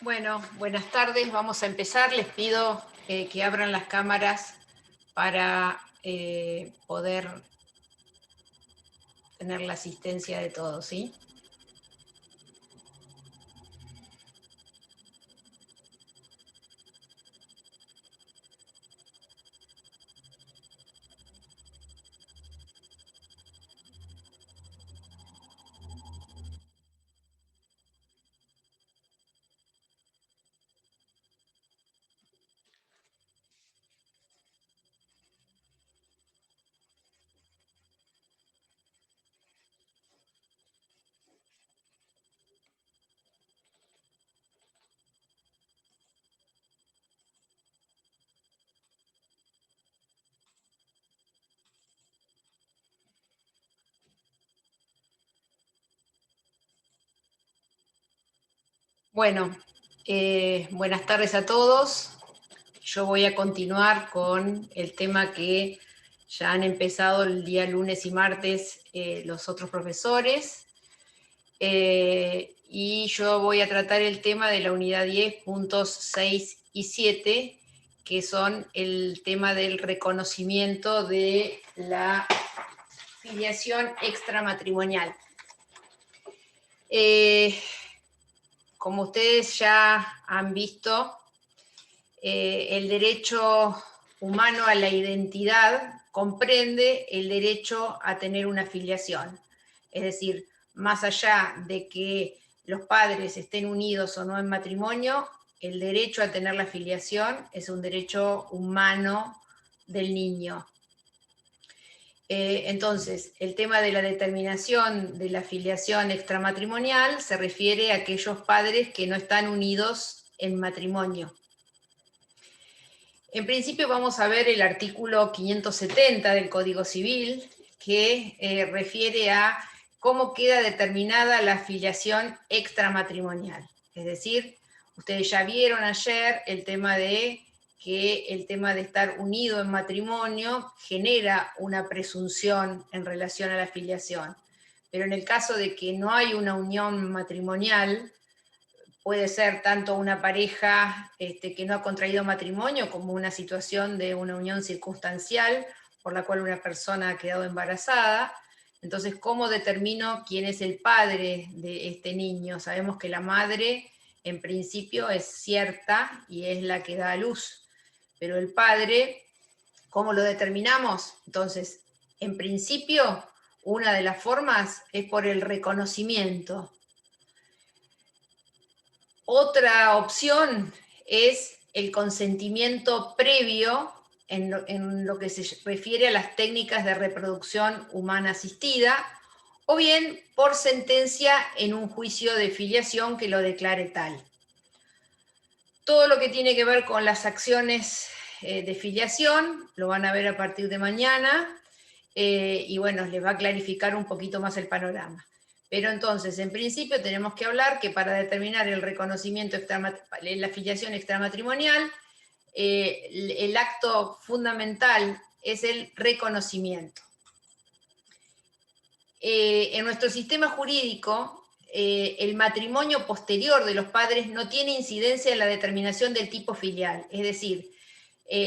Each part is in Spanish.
Bueno, buenas tardes. Vamos a empezar. Les pido que abran las cámaras para poder tener la asistencia de todos, ¿sí? Bueno, buenas tardes a todos. Yo voy a continuar con el tema que ya han empezado el día lunes y martes los otros profesores. Y yo voy a tratar el tema de la unidad 10, puntos 6 y 7, que son el tema del reconocimiento de la filiación extramatrimonial. Como ustedes ya han visto, el derecho humano a la identidad comprende el derecho a tener una filiación. Es decir, más allá de que los padres estén unidos o no en matrimonio, el derecho a tener la filiación es un derecho humano del niño. Entonces, el tema de la determinación de la filiación extramatrimonial se refiere a aquellos padres que no están unidos en matrimonio. En principio vamos a ver el artículo 570 del Código Civil, que refiere a cómo queda determinada la filiación extramatrimonial. Es decir, ustedes ya vieron ayer el tema de que el tema de estar unido en matrimonio genera una presunción en relación a la filiación. Pero en el caso de que no hay una unión matrimonial, puede ser tanto una pareja que no ha contraído matrimonio como una situación de una unión circunstancial por la cual una persona ha quedado embarazada. Entonces, ¿cómo determino quién es el padre de este niño? Sabemos que la madre, en principio, es cierta y es la que da a luz, pero el padre, ¿cómo lo determinamos? Entonces, en principio, una de las formas es por el reconocimiento. Otra opción es el consentimiento previo en lo que se refiere a las técnicas de reproducción humana asistida, o bien por sentencia en un juicio de filiación que lo declare tal. Todo lo que tiene que ver con las acciones de filiación lo van a ver a partir de mañana, y bueno, les va a clarificar un poquito más el panorama. Pero entonces, en principio, tenemos que hablar que para determinar el reconocimiento, la filiación extramatrimonial, el acto fundamental es el reconocimiento. En nuestro sistema jurídico, el matrimonio posterior de los padres no tiene incidencia en la determinación del tipo filial, es decir,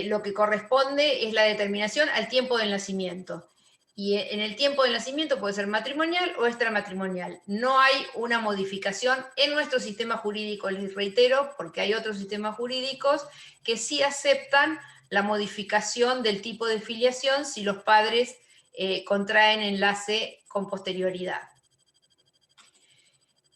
lo que corresponde es la determinación al tiempo del nacimiento. Y en el tiempo del nacimiento puede ser matrimonial o extramatrimonial. No hay una modificación en nuestro sistema jurídico, les reitero, porque hay otros sistemas jurídicos que sí aceptan la modificación del tipo de filiación si los padres contraen enlace con posterioridad.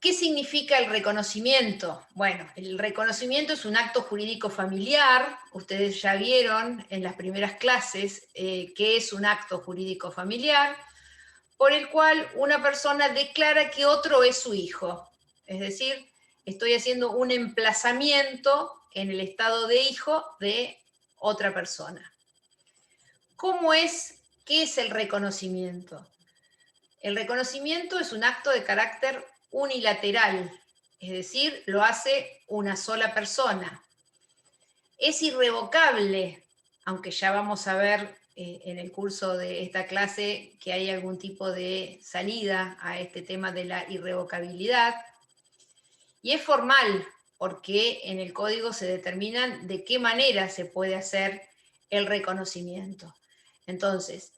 ¿Qué significa el reconocimiento? Bueno, el reconocimiento es un acto jurídico familiar. Ustedes ya vieron en las primeras clases qué es un acto jurídico familiar, por el cual una persona declara que otro es su hijo. Es decir, estoy haciendo un emplazamiento en el estado de hijo de otra persona. ¿Qué es el reconocimiento? El reconocimiento es un acto de carácter unilateral, es decir, lo hace una sola persona. Es irrevocable, aunque ya vamos a ver en el curso de esta clase que hay algún tipo de salida a este tema de la irrevocabilidad. Y es formal, porque en el código se determinan de qué manera se puede hacer el reconocimiento. Entonces,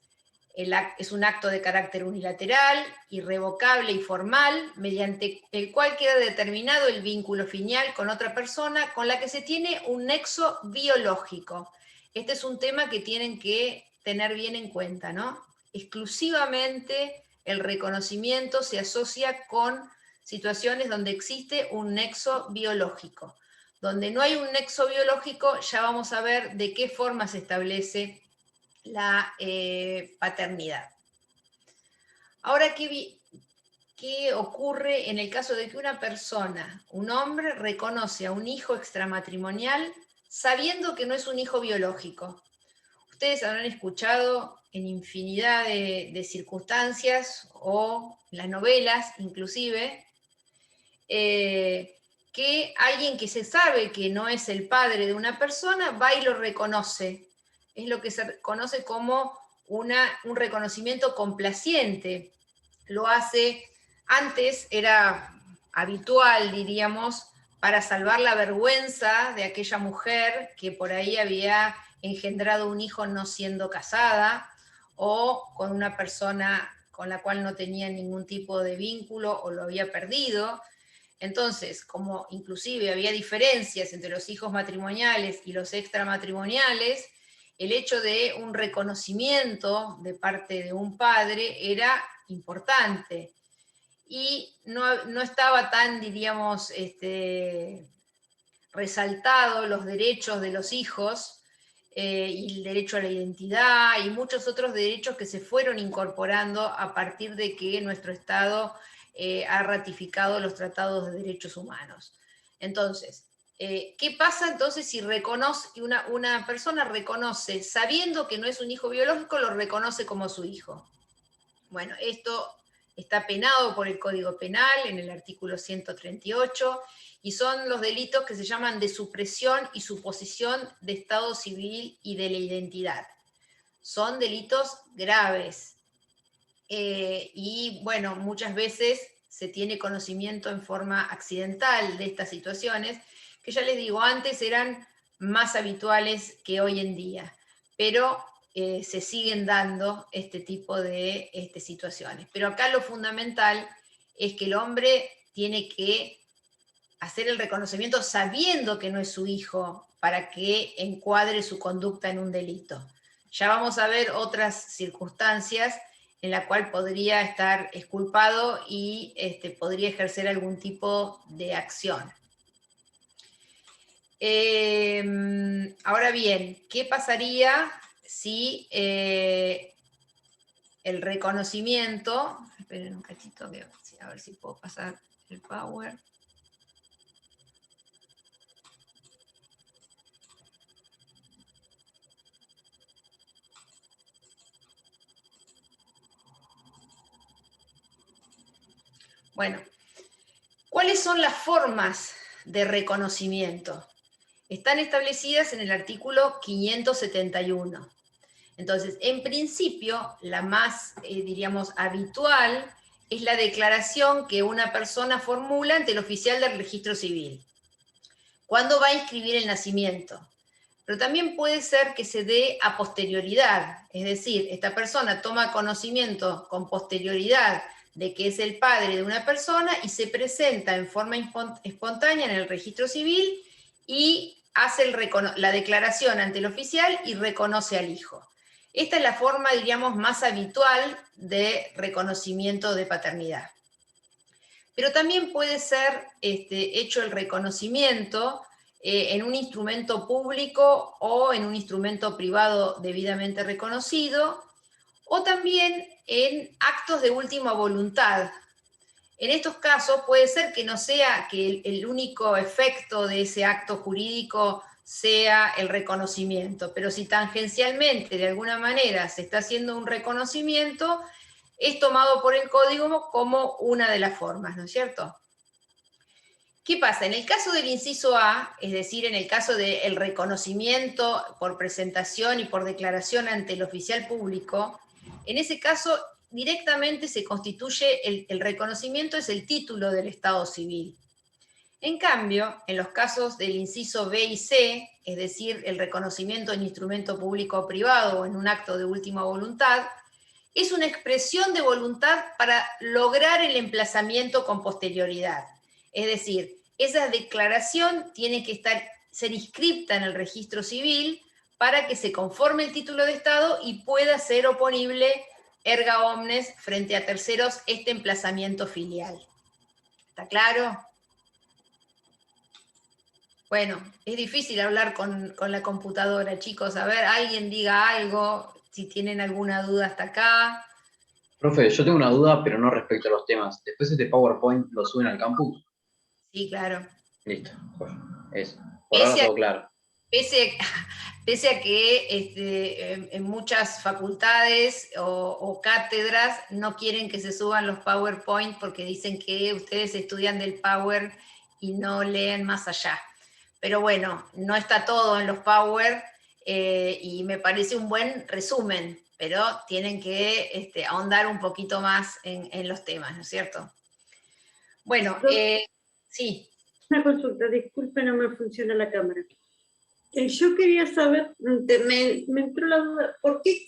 es un acto de carácter unilateral, irrevocable y formal, mediante el cual queda determinado el vínculo filial con otra persona con la que se tiene un nexo biológico. Este es un tema que tienen que tener bien en cuenta, ¿no? Exclusivamente el reconocimiento se asocia con situaciones donde existe un nexo biológico. Donde no hay un nexo biológico, ya vamos a ver de qué forma se establece la paternidad. Ahora, ¿qué ocurre en el caso de que una persona, un hombre, reconoce a un hijo extramatrimonial sabiendo que no es un hijo biológico? Ustedes habrán escuchado en infinidad de circunstancias o en las novelas inclusive, que alguien que se sabe que no es el padre de una persona va y lo reconoce. Es lo que se conoce como un reconocimiento complaciente. Lo hace, antes era habitual, diríamos, para salvar la vergüenza de aquella mujer que por ahí había engendrado un hijo no siendo casada o con una persona con la cual no tenía ningún tipo de vínculo o lo había perdido. Entonces, como inclusive había diferencias entre los hijos matrimoniales y los extramatrimoniales, el hecho de un reconocimiento de parte de un padre era importante. Y no estaba tan, diríamos, resaltado los derechos de los hijos y el derecho a la identidad y muchos otros derechos que se fueron incorporando a partir de que nuestro Estado ha ratificado los tratados de derechos humanos. Entonces, ¿qué pasa entonces si una persona reconoce, sabiendo que no es un hijo biológico, lo reconoce como su hijo? Bueno, esto está penado por el Código Penal en el artículo 138 y son los delitos que se llaman de supresión y suposición de estado civil y de la identidad. Son delitos graves y, bueno, muchas veces se tiene conocimiento en forma accidental de estas situaciones, que ya les digo, antes eran más habituales que hoy en día, pero se siguen dando este tipo de situaciones. Pero acá lo fundamental es que el hombre tiene que hacer el reconocimiento sabiendo que no es su hijo para que encuadre su conducta en un delito. Ya vamos a ver otras circunstancias en la cual podría estar exculpado y podría ejercer algún tipo de acción. Ahora bien, ¿qué pasaría si el reconocimiento... Esperen un cachito, a ver si puedo pasar el power. Bueno, ¿cuáles son las formas de reconocimiento? Están establecidas en el artículo 571. Entonces, en principio, la más, diríamos, habitual es la declaración que una persona formula ante el oficial del registro civil cuando va a inscribir el nacimiento. Pero también puede ser que se dé a posterioridad, es decir, esta persona toma conocimiento con posterioridad de que es el padre de una persona y se presenta en forma espontánea en el registro civil y hace la declaración ante el oficial y reconoce al hijo. Esta es la forma, diríamos, más habitual de reconocimiento de paternidad. Pero también puede ser hecho el reconocimiento en un instrumento público o en un instrumento privado debidamente reconocido, o también en actos de última voluntad. En estos casos puede ser que no sea que el único efecto de ese acto jurídico sea el reconocimiento, pero si tangencialmente de alguna manera se está haciendo un reconocimiento, es tomado por el código como una de las formas, ¿no es cierto? ¿Qué pasa? En el caso del inciso A, es decir, en el caso del reconocimiento por presentación y por declaración ante el oficial público, en ese caso directamente se constituye el reconocimiento, es el título del Estado civil. En cambio, en los casos del inciso B y C, es decir, el reconocimiento en instrumento público o privado o en un acto de última voluntad, es una expresión de voluntad para lograr el emplazamiento con posterioridad. Es decir, esa declaración tiene que ser inscripta en el registro civil para que se conforme el título de Estado y pueda ser oponible erga omnes frente a terceros este emplazamiento filial. ¿Está claro? Bueno, es difícil hablar con la computadora, chicos. A ver, alguien diga algo, si tienen alguna duda hasta acá. Profe, yo tengo una duda, pero no respecto a los temas. Después este PowerPoint lo suben al campus. Sí, claro. Listo, joya. Eso. Por ahora Pese a, todo claro. pese a que en muchas facultades o cátedras no quieren que se suban los PowerPoint porque dicen que ustedes estudian del Power y no leen más allá. Pero bueno, no está todo en los Power y me parece un buen resumen, pero tienen que ahondar un poquito más en los temas, ¿no es cierto? Bueno, sí. Una consulta, disculpe, no me funciona la cámara. Yo quería saber, me entró la duda, ¿por qué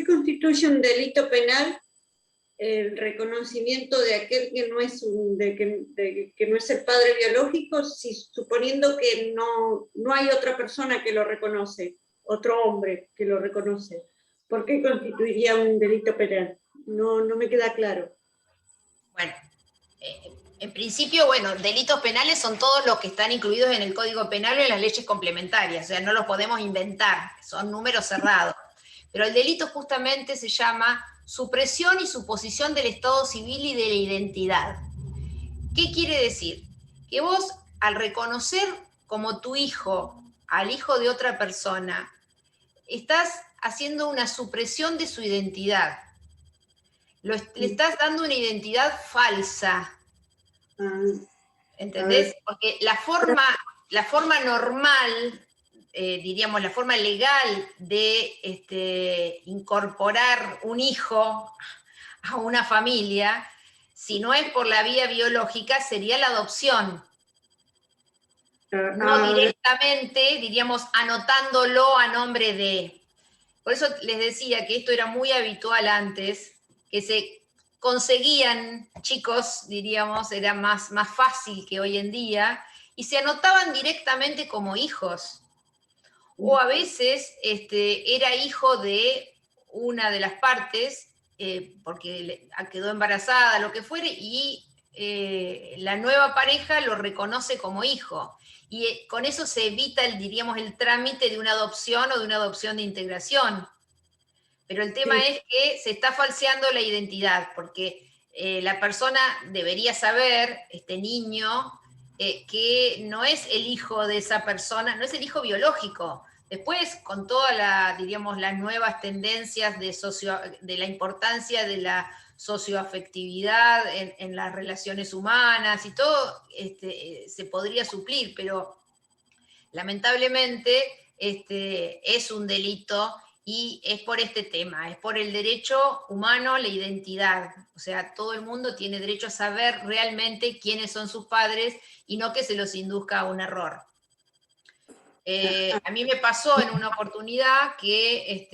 constituye un delito penal el reconocimiento de aquel que no es, que no es el padre biológico, si, suponiendo que no hay otra persona que lo reconoce, otro hombre que lo reconoce? ¿Por qué constituiría un delito penal? No me queda claro. Bueno, en principio, bueno, delitos penales son todos los que están incluidos en el Código Penal o en las leyes complementarias, o sea, no los podemos inventar, son números cerrados. Pero el delito justamente se llama supresión y suposición del estado civil y de la identidad. ¿Qué quiere decir? Que vos, al reconocer como tu hijo al hijo de otra persona, estás haciendo una supresión de su identidad. Le estás dando una identidad falsa. ¿Entendés? Porque la forma normal, diríamos, la forma legal de incorporar un hijo a una familia, si no es por la vía biológica, sería la adopción. No directamente, diríamos, anotándolo a nombre de. Por eso les decía que esto era muy habitual antes, que se conseguían chicos, diríamos, era más fácil que hoy en día, y se anotaban directamente como hijos. O a veces era hijo de una de las partes, porque quedó embarazada, lo que fuere, y la nueva pareja lo reconoce como hijo. Y con eso se evita, diríamos, el trámite de una adopción o de una adopción de integración. Pero el tema es que se está falseando la identidad, porque la persona debería saber, este niño, que no es el hijo de esa persona, no es el hijo biológico. Después, con todas diríamos, las nuevas tendencias de la importancia de la socioafectividad en las relaciones humanas y todo, se podría suplir, pero lamentablemente es un delito y es por este tema, es por el derecho humano a la identidad. O sea, todo el mundo tiene derecho a saber realmente quiénes son sus padres y no que se los induzca a un error. A mí me pasó en una oportunidad que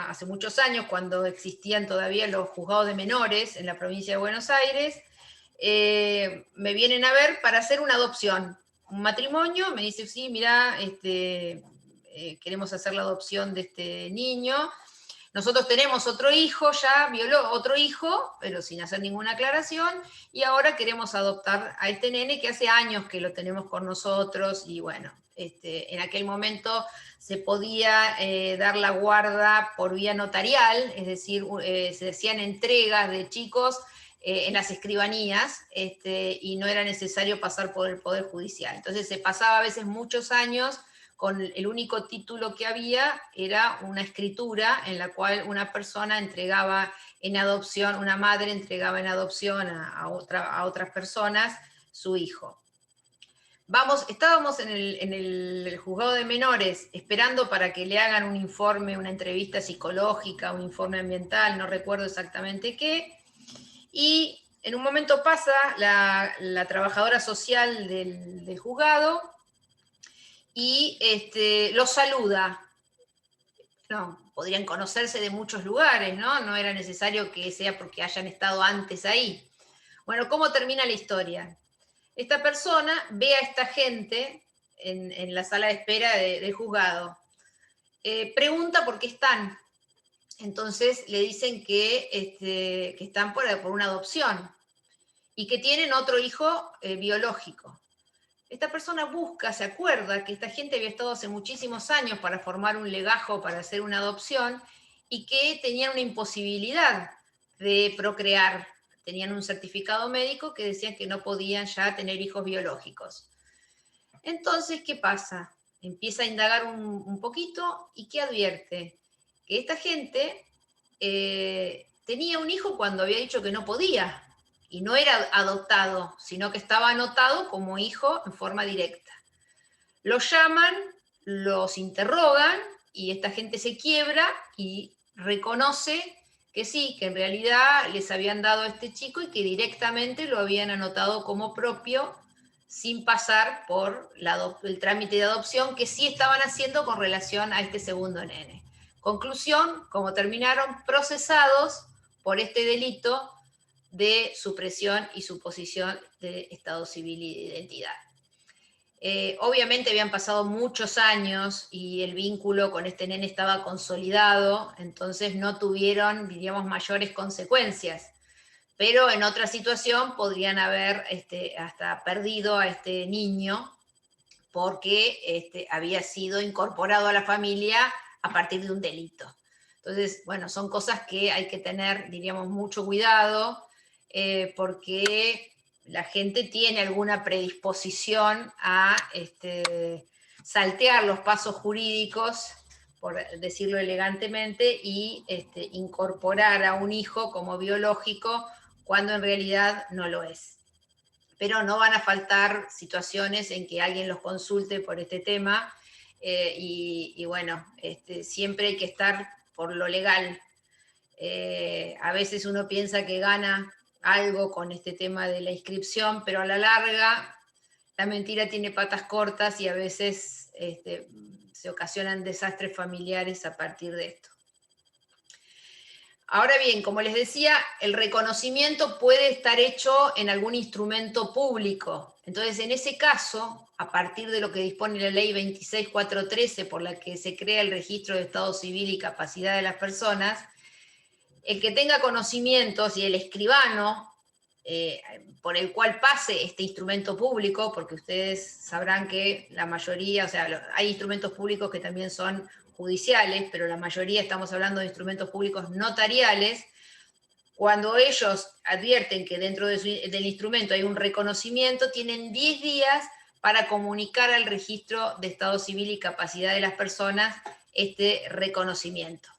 hace muchos años, cuando existían todavía los juzgados de menores en la provincia de Buenos Aires, me vienen a ver para hacer una adopción. Un matrimonio me dice, sí, mira, queremos hacer la adopción de este niño. Nosotros tenemos otro hijo ya, otro hijo, pero sin hacer ninguna aclaración, y ahora queremos adoptar a este nene que hace años que lo tenemos con nosotros, y bueno, en aquel momento se podía dar la guarda por vía notarial, es decir, se hacían entregas de chicos en las escribanías, y no era necesario pasar por el Poder Judicial. Entonces se pasaba a veces muchos años con el único título que había era una escritura en la cual una persona entregaba en adopción, una madre entregaba en adopción a otras personas su hijo. Estábamos en el juzgado de menores esperando para que le hagan un informe, una entrevista psicológica, un informe ambiental, no recuerdo exactamente qué, y en un momento pasa la trabajadora social del juzgado y lo saluda. No, podrían conocerse de muchos lugares, ¿no? No era necesario que sea porque hayan estado antes ahí. Bueno, ¿cómo termina la historia? Esta persona ve a esta gente en la sala de espera del juzgado. Pregunta por qué están. Entonces le dicen que están por una adopción y que tienen otro hijo biológico. Esta persona busca, se acuerda que esta gente había estado hace muchísimos años para formar un legajo, para hacer una adopción, y que tenían una imposibilidad de procrear. Tenían un certificado médico que decían que no podían ya tener hijos biológicos. Entonces, ¿qué pasa? Empieza a indagar un poquito y ¿qué advierte? Que esta gente tenía un hijo cuando había dicho que no podía, y no era adoptado, sino que estaba anotado como hijo en forma directa. Los llaman, los interrogan, y esta gente se quiebra y reconoce que sí, que en realidad les habían dado a este chico y que directamente lo habían anotado como propio, sin pasar por el trámite de adopción que sí estaban haciendo con relación a este segundo nene. Conclusión, como terminaron procesados por este delito de supresión y suposición de estado civil y de identidad. Obviamente habían pasado muchos años y el vínculo con este nene estaba consolidado, entonces no tuvieron, diríamos, mayores consecuencias. Pero en otra situación podrían haber hasta perdido a este niño porque había sido incorporado a la familia a partir de un delito. Entonces, bueno, son cosas que hay que tener, diríamos, mucho cuidado, porque la gente tiene alguna predisposición a saltear los pasos jurídicos, por decirlo elegantemente, y incorporar a un hijo como biológico cuando en realidad no lo es. Pero no van a faltar situaciones en que alguien los consulte por este tema, y bueno, siempre hay que estar por lo legal. A veces uno piensa que gana algo con este tema de la inscripción, pero a la larga la mentira tiene patas cortas y a veces se ocasionan desastres familiares a partir de esto. Ahora bien, como les decía, el reconocimiento puede estar hecho en algún instrumento público. Entonces, en ese caso, a partir de lo que dispone la ley 26413, por la que se crea el registro de estado civil y capacidad de las personas, el que tenga conocimientos y el escribano por el cual pase este instrumento público, porque ustedes sabrán que la mayoría, o sea, hay instrumentos públicos que también son judiciales, pero la mayoría estamos hablando de instrumentos públicos notariales. Cuando ellos advierten que dentro del instrumento hay un reconocimiento, tienen 10 días para comunicar al registro de estado civil y capacidad de las personas este reconocimiento.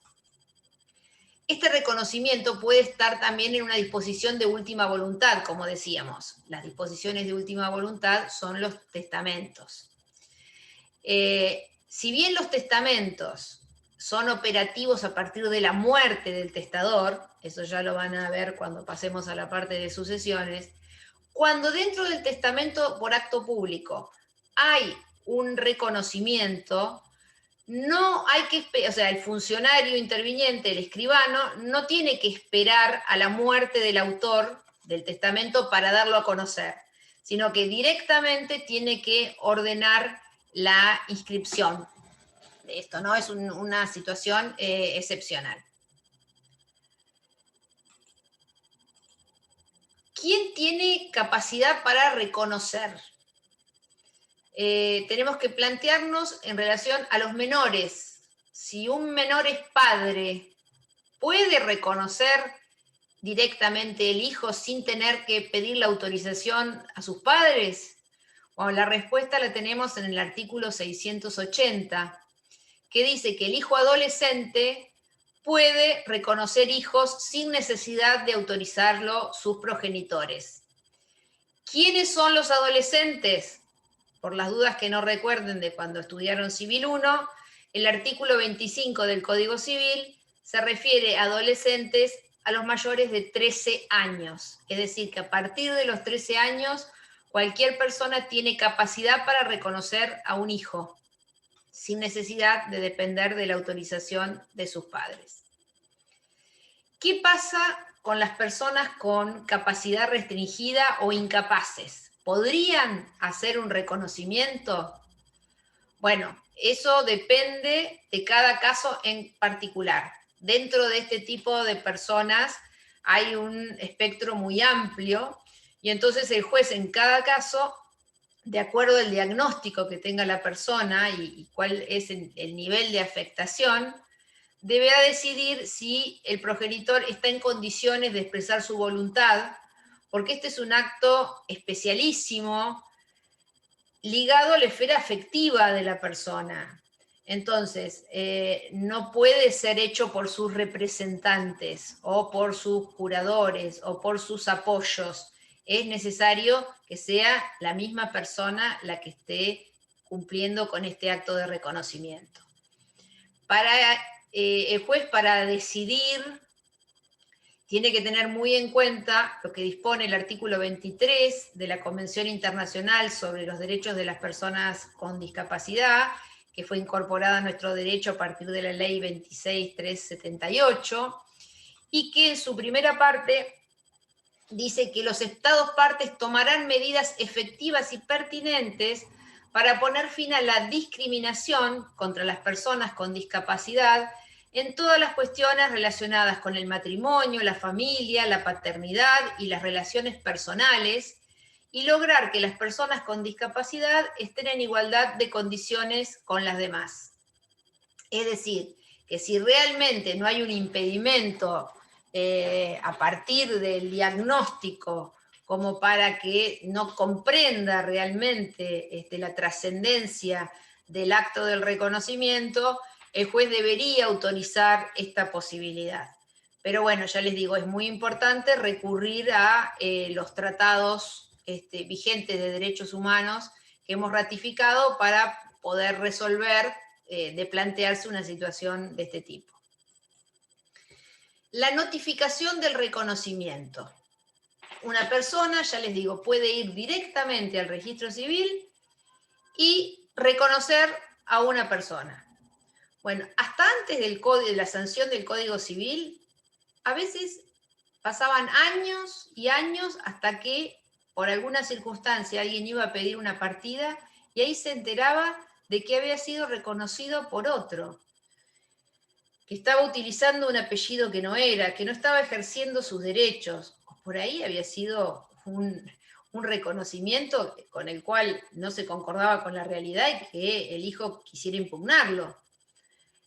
Este reconocimiento puede estar también en una disposición de última voluntad, como decíamos. Las disposiciones de última voluntad son los testamentos. Si bien los testamentos son operativos a partir de la muerte del testador, eso ya lo van a ver cuando pasemos a la parte de sucesiones, cuando dentro del testamento por acto público hay un reconocimiento, no hay que, o sea, el funcionario interviniente, el escribano, no tiene que esperar a la muerte del autor del testamento para darlo a conocer, sino que directamente tiene que ordenar la inscripción de esto, ¿no? Es una situación excepcional. ¿Quién tiene capacidad para reconocer? Tenemos que plantearnos en relación a los menores. Si un menor es padre, ¿puede reconocer directamente el hijo sin tener que pedir la autorización a sus padres? Bueno, la respuesta la tenemos en el artículo 680, que dice que el hijo adolescente puede reconocer hijos sin necesidad de autorizarlo sus progenitores. ¿Quiénes son los adolescentes? Por las dudas que no recuerden de cuando estudiaron Civil 1, el artículo 25 del Código Civil se refiere a adolescentes a los mayores de 13 años. Es decir, que a partir de los 13 años, cualquier persona tiene capacidad para reconocer a un hijo, sin necesidad de depender de la autorización de sus padres. ¿Qué pasa con las personas con capacidad restringida o incapaces? ¿Podrían hacer un reconocimiento? Bueno, eso depende de cada caso en particular. Dentro de este tipo de personas hay un espectro muy amplio y entonces el juez en cada caso, de acuerdo al diagnóstico que tenga la persona y cuál es el nivel de afectación, deberá decidir si el progenitor está en condiciones de expresar su voluntad, porque este es un acto especialísimo ligado a la esfera afectiva de la persona. Entonces, no puede ser hecho por sus representantes o por sus curadores o por sus apoyos. Es necesario que sea la misma persona la que esté cumpliendo con este acto de reconocimiento. El juez, para decidir, tiene que tener muy en cuenta lo que dispone el artículo 23 de la Convención Internacional sobre los Derechos de las Personas con Discapacidad, que fue incorporada a nuestro derecho a partir de la Ley 26.378, y que en su primera parte dice que los Estados partes tomarán medidas efectivas y pertinentes para poner fin a la discriminación contra las personas con discapacidad en todas las cuestiones relacionadas con el matrimonio, la familia, la paternidad y las relaciones personales, y lograr que las personas con discapacidad estén en igualdad de condiciones con las demás. Es decir, que si realmente no hay un impedimento a partir del diagnóstico como para que no comprenda realmente la trascendencia del acto del reconocimiento, el juez debería autorizar esta posibilidad. Pero bueno, ya les digo, es muy importante recurrir a los tratados vigentes de derechos humanos que hemos ratificado para poder resolver, de plantearse una situación de este tipo. La notificación del reconocimiento. Una persona, ya les digo, puede ir directamente al registro civil y reconocer a una persona. Bueno, hasta antes de la sanción del Código Civil, a veces pasaban años y años hasta que por alguna circunstancia alguien iba a pedir una partida y ahí se enteraba de que había sido reconocido por otro, que estaba utilizando un apellido que no era, que no estaba ejerciendo sus derechos. Por ahí había sido un reconocimiento con el cual no se concordaba con la realidad y que el hijo quisiera impugnarlo.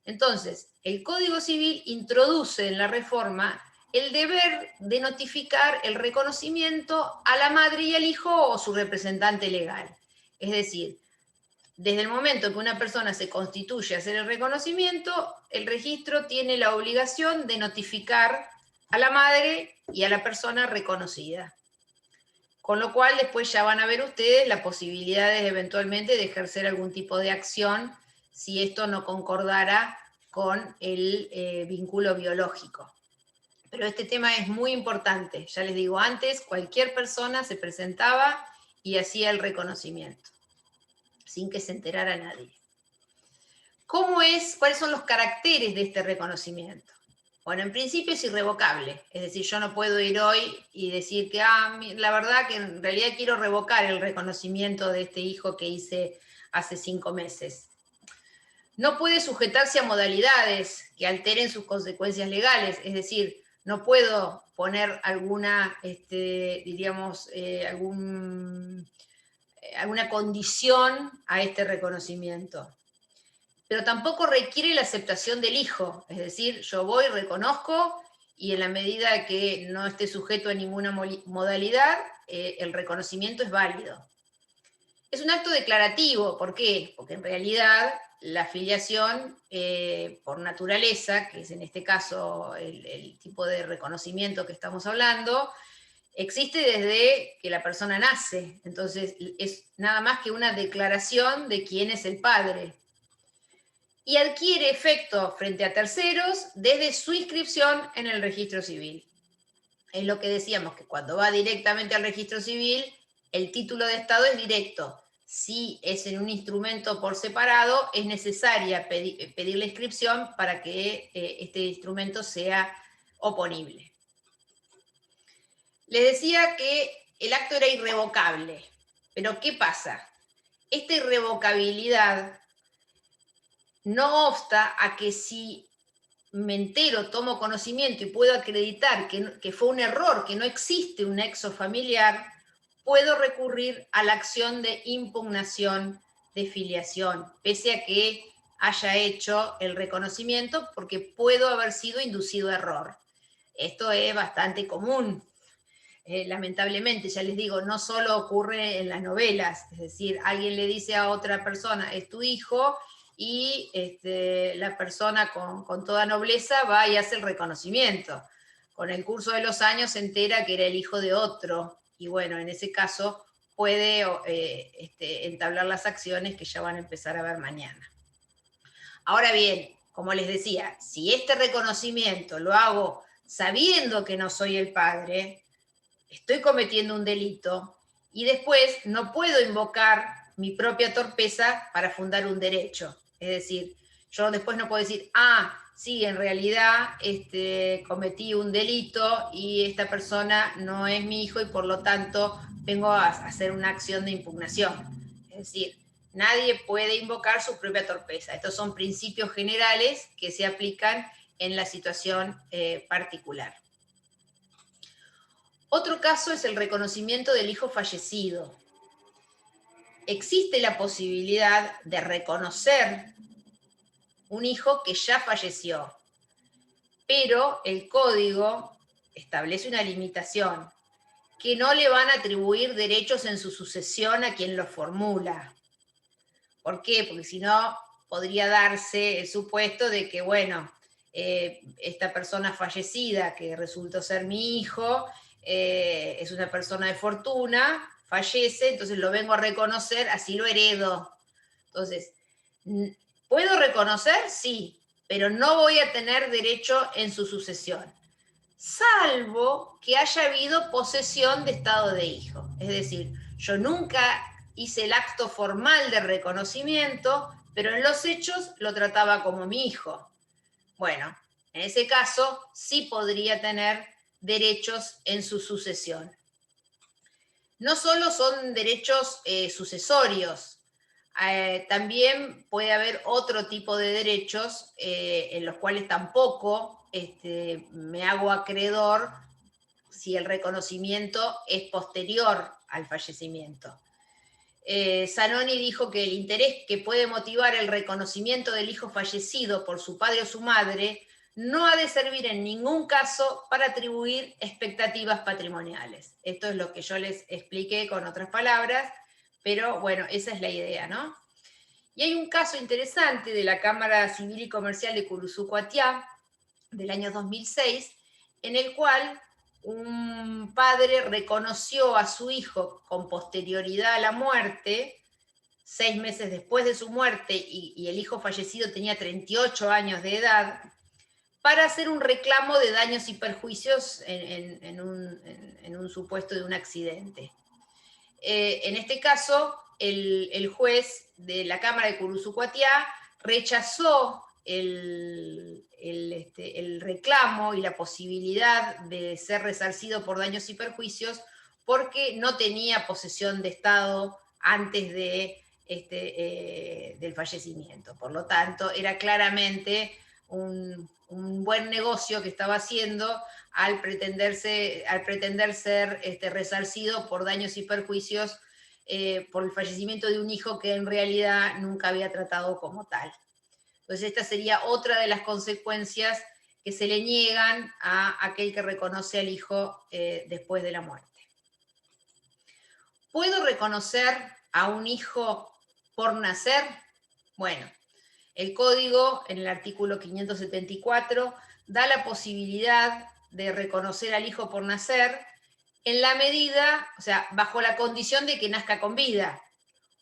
Entonces, el Código Civil introduce en la reforma el deber de notificar el reconocimiento a la madre y al hijo o su representante legal. Es decir, desde el momento que una persona se constituye a hacer el reconocimiento, el registro tiene la obligación de notificar a la madre y a la persona reconocida. Con lo cual después ya van a ver ustedes las posibilidades eventualmente de ejercer algún tipo de acción si esto no concordara con el vínculo biológico. Pero este tema es muy importante. Ya les digo, antes cualquier persona se presentaba y hacía el reconocimiento, sin que se enterara nadie. ¿Cuáles son los caracteres de este reconocimiento? Bueno, en principio es irrevocable. Es decir, yo no puedo ir hoy y decir que, la verdad que en realidad quiero revocar el reconocimiento de este hijo que hice hace 5 meses. No puede sujetarse a modalidades que alteren sus consecuencias legales, es decir, no puedo poner alguna, alguna condición a este reconocimiento. Pero tampoco requiere la aceptación del hijo, es decir, yo voy, reconozco, y en la medida que no esté sujeto a ninguna modalidad, el reconocimiento es válido. Es un acto declarativo, ¿por qué? Porque en realidad la filiación, por naturaleza, que es en este caso el tipo de reconocimiento que estamos hablando, existe desde que la persona nace. Entonces es nada más que una declaración de quién es el padre. y adquiere efecto frente a terceros desde su inscripción en el registro civil. Es lo que decíamos, que cuando va directamente al registro civil, el título de estado es directo. Si es en un instrumento por separado, es necesaria pedir la inscripción para que este instrumento sea oponible. Les decía que el acto era irrevocable, pero ¿qué pasa? Esta irrevocabilidad no obsta a que si me entero, tomo conocimiento y puedo acreditar que fue un error, que no existe un nexo familiar, puedo recurrir a la acción de impugnación de filiación, pese a que haya hecho el reconocimiento, porque puedo haber sido inducido a error. Esto es bastante común. Lamentablemente, ya les digo, no solo ocurre en las novelas, es decir, alguien le dice a otra persona, es tu hijo, y la persona con toda nobleza va y hace el reconocimiento. Con el curso de los años se entera que era el hijo de otro, y bueno, en ese caso puede entablar las acciones que ya van a empezar a ver mañana. Ahora bien, como les decía, si este reconocimiento lo hago sabiendo que no soy el padre, estoy cometiendo un delito y después no puedo invocar mi propia torpeza para fundar un derecho. Es decir, yo después no puedo decir, sí, en realidad cometí un delito y esta persona no es mi hijo y por lo tanto vengo a hacer una acción de impugnación. Es decir, nadie puede invocar su propia torpeza. Estos son principios generales que se aplican en la situación particular. Otro caso es el reconocimiento del hijo fallecido. Existe la posibilidad de reconocer un hijo que ya falleció, pero el código establece una limitación, que no le van a atribuir derechos en su sucesión a quien lo formula. ¿Por qué? Porque si no, podría darse el supuesto de que, bueno, esta persona fallecida, que resultó ser mi hijo, es una persona de fortuna, fallece, entonces lo vengo a reconocer, así lo heredo. Entonces, ¿puedo reconocer? Sí, pero no voy a tener derecho en su sucesión, salvo que haya habido posesión de estado de hijo. Es decir, yo nunca hice el acto formal de reconocimiento, pero en los hechos lo trataba como mi hijo. Bueno, en ese caso sí podría tener derechos en su sucesión. No solo son derechos sucesorios, también puede haber otro tipo de derechos en los cuales tampoco me hago acreedor si el reconocimiento es posterior al fallecimiento. Zanoni dijo que el interés que puede motivar el reconocimiento del hijo fallecido por su padre o su madre no ha de servir en ningún caso para atribuir expectativas patrimoniales. Esto es lo que yo les expliqué con otras palabras, pero bueno, esa es la idea, ¿no? Y hay un caso interesante de la Cámara Civil y Comercial de Curuzú-Cuatiá, del año 2006, en el cual un padre reconoció a su hijo con posterioridad a la muerte, 6 meses después de su muerte, y el hijo fallecido tenía 38 años de edad, para hacer un reclamo de daños y perjuicios en un supuesto de un accidente. En este caso, el juez de la Cámara de Curuzú-Cuatiá rechazó el reclamo y la posibilidad de ser resarcido por daños y perjuicios porque no tenía posesión de Estado antes del fallecimiento. Por lo tanto, era claramente un buen negocio que estaba haciendo al pretender ser resarcido por daños y perjuicios por el fallecimiento de un hijo que en realidad nunca había tratado como tal. Entonces esta sería otra de las consecuencias que se le niegan a aquel que reconoce al hijo después de la muerte. ¿Puedo reconocer a un hijo por nacer? Bueno, el código en el artículo 574 da la posibilidad de reconocer al hijo por nacer en la medida, o sea, bajo la condición de que nazca con vida.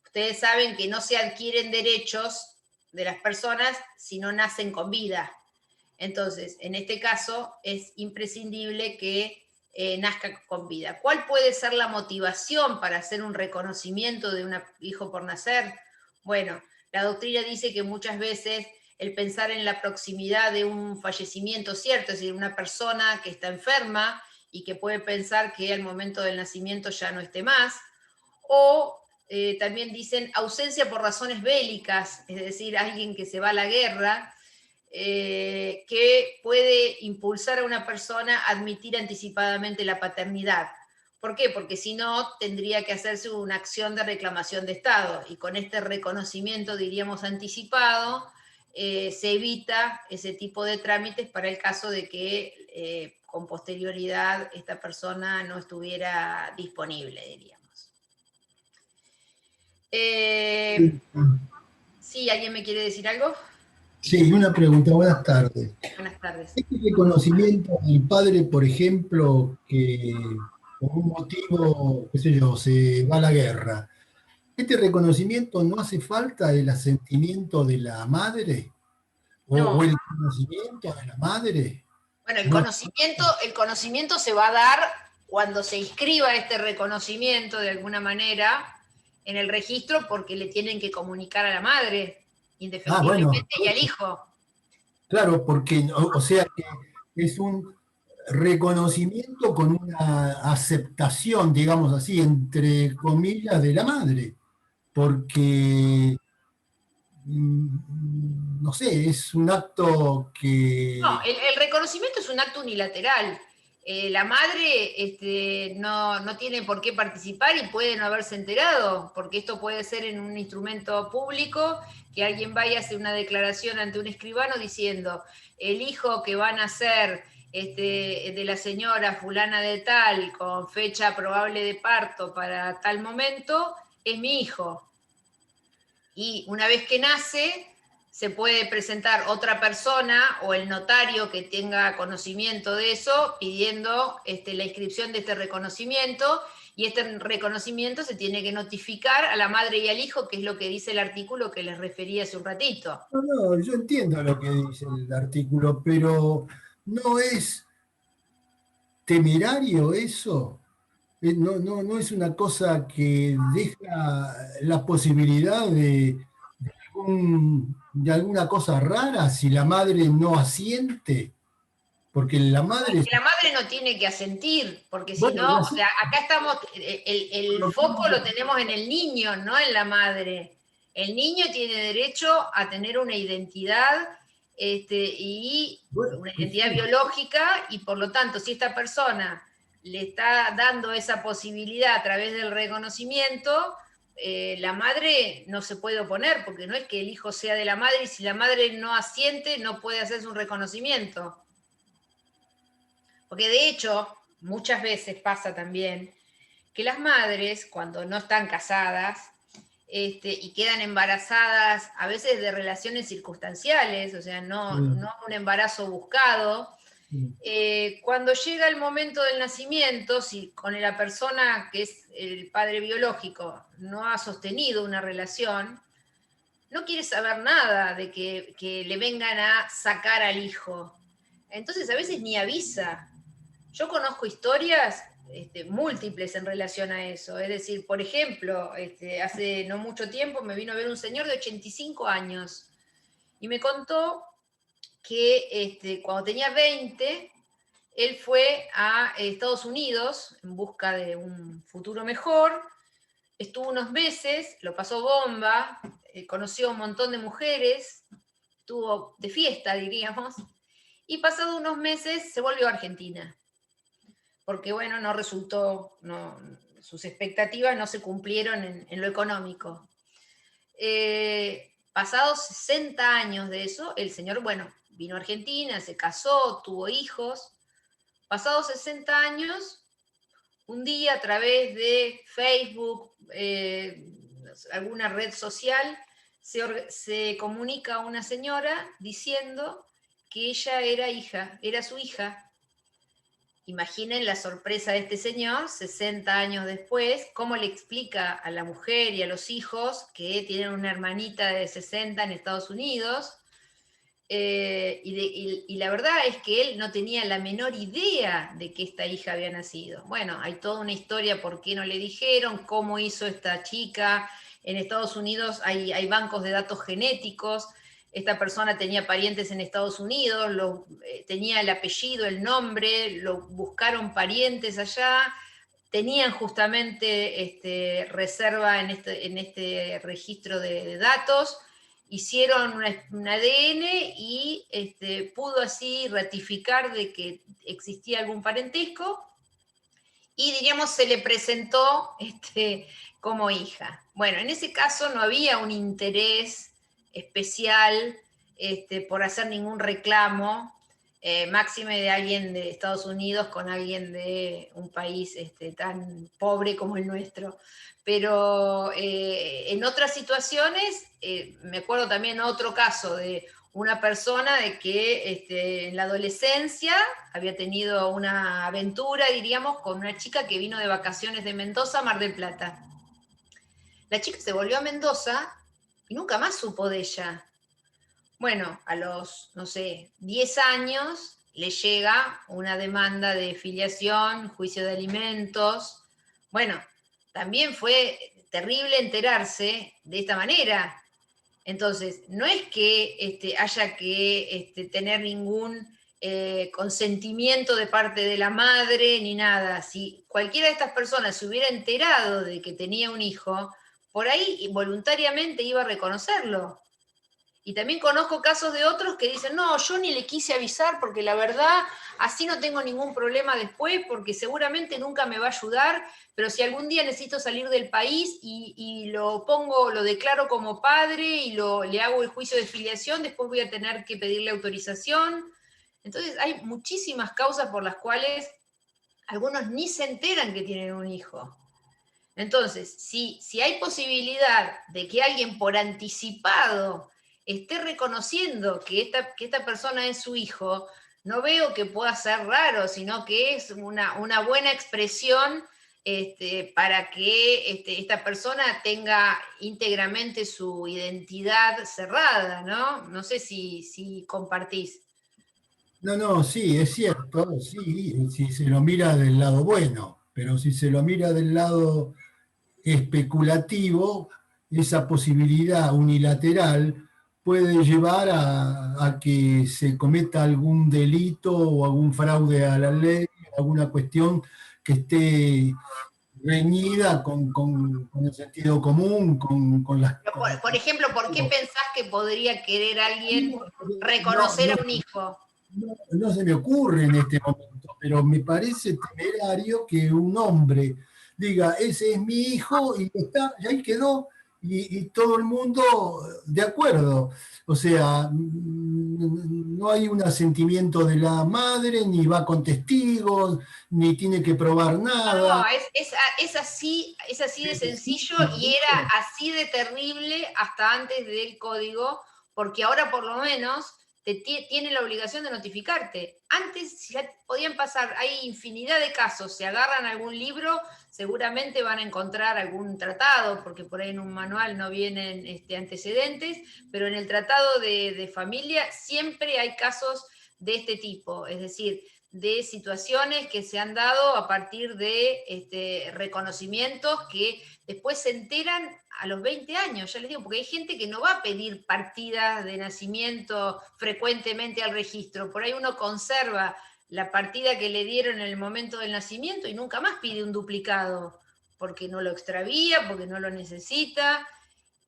Ustedes saben que no se adquieren derechos de las personas si no nacen con vida. Entonces, en este caso, es imprescindible que nazca con vida. ¿Cuál puede ser la motivación para hacer un reconocimiento de un hijo por nacer? Bueno, la doctrina dice que muchas veces el pensar en la proximidad de un fallecimiento cierto, es decir, una persona que está enferma y que puede pensar que al momento del nacimiento ya no esté más, o también dicen ausencia por razones bélicas, es decir, alguien que se va a la guerra, que puede impulsar a una persona a admitir anticipadamente la paternidad. ¿Por qué? Porque si no, tendría que hacerse una acción de reclamación de Estado, y con este reconocimiento, diríamos, anticipado, se evita ese tipo de trámites para el caso de que con posterioridad esta persona no estuviera disponible, diríamos. Sí, ¿alguien me quiere decir algo? Sí, una pregunta, buenas tardes. Buenas tardes. Este reconocimiento del padre, por ejemplo, que por un motivo, qué sé yo, se va a la guerra, ¿este reconocimiento no hace falta el asentimiento de la madre? ¿O No, el conocimiento de la madre? bueno, No, el conocimiento se va a dar cuando se inscriba este reconocimiento de alguna manera en el registro, porque le tienen que comunicar a la madre, bueno, indefectiblemente, y al hijo. claro, porque, o sea que es un reconocimiento con una aceptación, digamos así, entre comillas, de la madre, porque no sé, es un acto No, que... el reconocimiento es un acto unilateral. La madre no tiene por qué participar y puede no haberse enterado, porque esto puede ser en un instrumento público, que alguien vaya a hacer una declaración ante un escribano diciendo: el hijo que va a nacer de la señora fulana de tal, con fecha probable de parto para tal momento, es mi hijo. Y una vez que nace, se puede presentar otra persona o el notario que tenga conocimiento de eso, pidiendo la inscripción de este reconocimiento, y este reconocimiento se tiene que notificar a la madre y al hijo, que es lo que dice el artículo que les referí hace un ratito. No, no, yo entiendo lo que dice el artículo, pero ¿no es temerario eso? No, no, no es una cosa que deja la posibilidad de alguna cosa rara si la madre no asiente, porque la madre, La madre no tiene que asentir, porque si bueno, no, no o sé, sea, acá estamos, el foco lo tenemos en el niño, no en la madre. El niño tiene derecho a tener una identidad y bueno, una pues identidad sí. biológica, y por lo tanto, si esta persona le está dando esa posibilidad a través del reconocimiento, la madre no se puede oponer, porque no es que el hijo sea de la madre, y si la madre no asiente, no puede hacerse un reconocimiento. Porque de hecho, muchas veces pasa también que las madres, cuando no están casadas, y quedan embarazadas, a veces de relaciones circunstanciales, o sea, no un embarazo buscado, cuando llega el momento del nacimiento, si con la persona que es el padre biológico no ha sostenido una relación, no quiere saber nada de que le vengan a sacar al hijo. Entonces a veces ni avisa. Yo conozco historias múltiples en relación a eso. Es decir, por ejemplo, hace no mucho tiempo me vino a ver un señor de 85 años y me contó que cuando tenía 20, él fue a Estados Unidos en busca de un futuro mejor, estuvo unos meses, lo pasó bomba, conoció un montón de mujeres, estuvo de fiesta, diríamos, y pasado unos meses se volvió a Argentina, porque bueno, no resultó, sus expectativas no se cumplieron en lo económico. Pasados 60 años de eso, el señor, bueno, vino a Argentina, se casó, tuvo hijos. Pasados 60 años, un día a través de Facebook, alguna red social, se comunica a una señora diciendo que ella era su hija. imaginen la sorpresa de este señor, 60 años después, cómo le explica a la mujer y a los hijos que tienen una hermanita de 60 en Estados Unidos. Y la verdad es que él no tenía la menor idea de que esta hija había nacido. Bueno, hay toda una historia por qué no le dijeron, cómo hizo esta chica. En Estados Unidos hay bancos de datos genéticos. Esta persona tenía parientes en Estados Unidos, tenía el apellido, el nombre, lo buscaron parientes allá, tenían justamente reserva en este registro de datos, hicieron un ADN y pudo así ratificar de que existía algún parentesco y, diríamos, se le presentó como hija. Bueno, en ese caso no había un interés especial por hacer ningún reclamo, máxime de alguien de Estados Unidos con alguien de un país tan pobre como el nuestro. Pero en otras situaciones, me acuerdo también otro caso de una persona de que en la adolescencia había tenido una aventura, diríamos, con una chica que vino de vacaciones de Mendoza a Mar del Plata. La chica se volvió a Mendoza y nunca más supo de ella. Bueno, a los, no sé, 10 años le llega una demanda de filiación, juicio de alimentos. Bueno, también fue terrible enterarse de esta manera. Entonces, no es que haya que tener ningún consentimiento de parte de la madre ni nada. Si cualquiera de estas personas se hubiera enterado de que tenía un hijo, por ahí voluntariamente iba a reconocerlo. Y también conozco casos de otros que dicen, no, yo ni le quise avisar porque la verdad, así no tengo ningún problema después, porque seguramente nunca me va a ayudar, pero si algún día necesito salir del país y lo declaro como padre y le hago el juicio de filiación, después voy a tener que pedirle autorización. Entonces hay muchísimas causas por las cuales algunos ni se enteran que tienen un hijo. Entonces, si hay posibilidad de que alguien por anticipado esté reconociendo que esta persona es su hijo, no veo que pueda ser raro, sino que es una buena expresión para que esta persona tenga íntegramente su identidad cerrada, ¿no? No sé si compartís. No, sí, es cierto, sí, si se lo mira del lado bueno, pero si se lo mira del lado especulativo, esa posibilidad unilateral puede llevar a que se cometa algún delito o algún fraude a la ley, alguna cuestión que esté reñida con el sentido común, con las... Por ejemplo, ¿por qué pensás que podría querer alguien No, reconocer a un hijo? no se me ocurre en este momento, pero me parece temerario que un hombre diga, ese es mi hijo y está, y ahí quedó, y todo el mundo de acuerdo. O sea, no hay un asentimiento de la madre, ni va con testigos, ni tiene que probar nada. No, es así de sencillo y era así de terrible hasta antes del código, porque ahora por lo menos tiene la obligación de notificarte. Antes ya podían pasar, hay infinidad de casos, si agarran algún libro, seguramente van a encontrar algún tratado, porque por ahí en un manual no vienen antecedentes, pero en el tratado de familia siempre hay casos de este tipo, es decir, de situaciones que se han dado a partir de reconocimientos que después se enteran a los 20 años, ya les digo, porque hay gente que no va a pedir partidas de nacimiento frecuentemente al registro, por ahí uno conserva la partida que le dieron en el momento del nacimiento y nunca más pide un duplicado, porque no lo extravía, porque no lo necesita.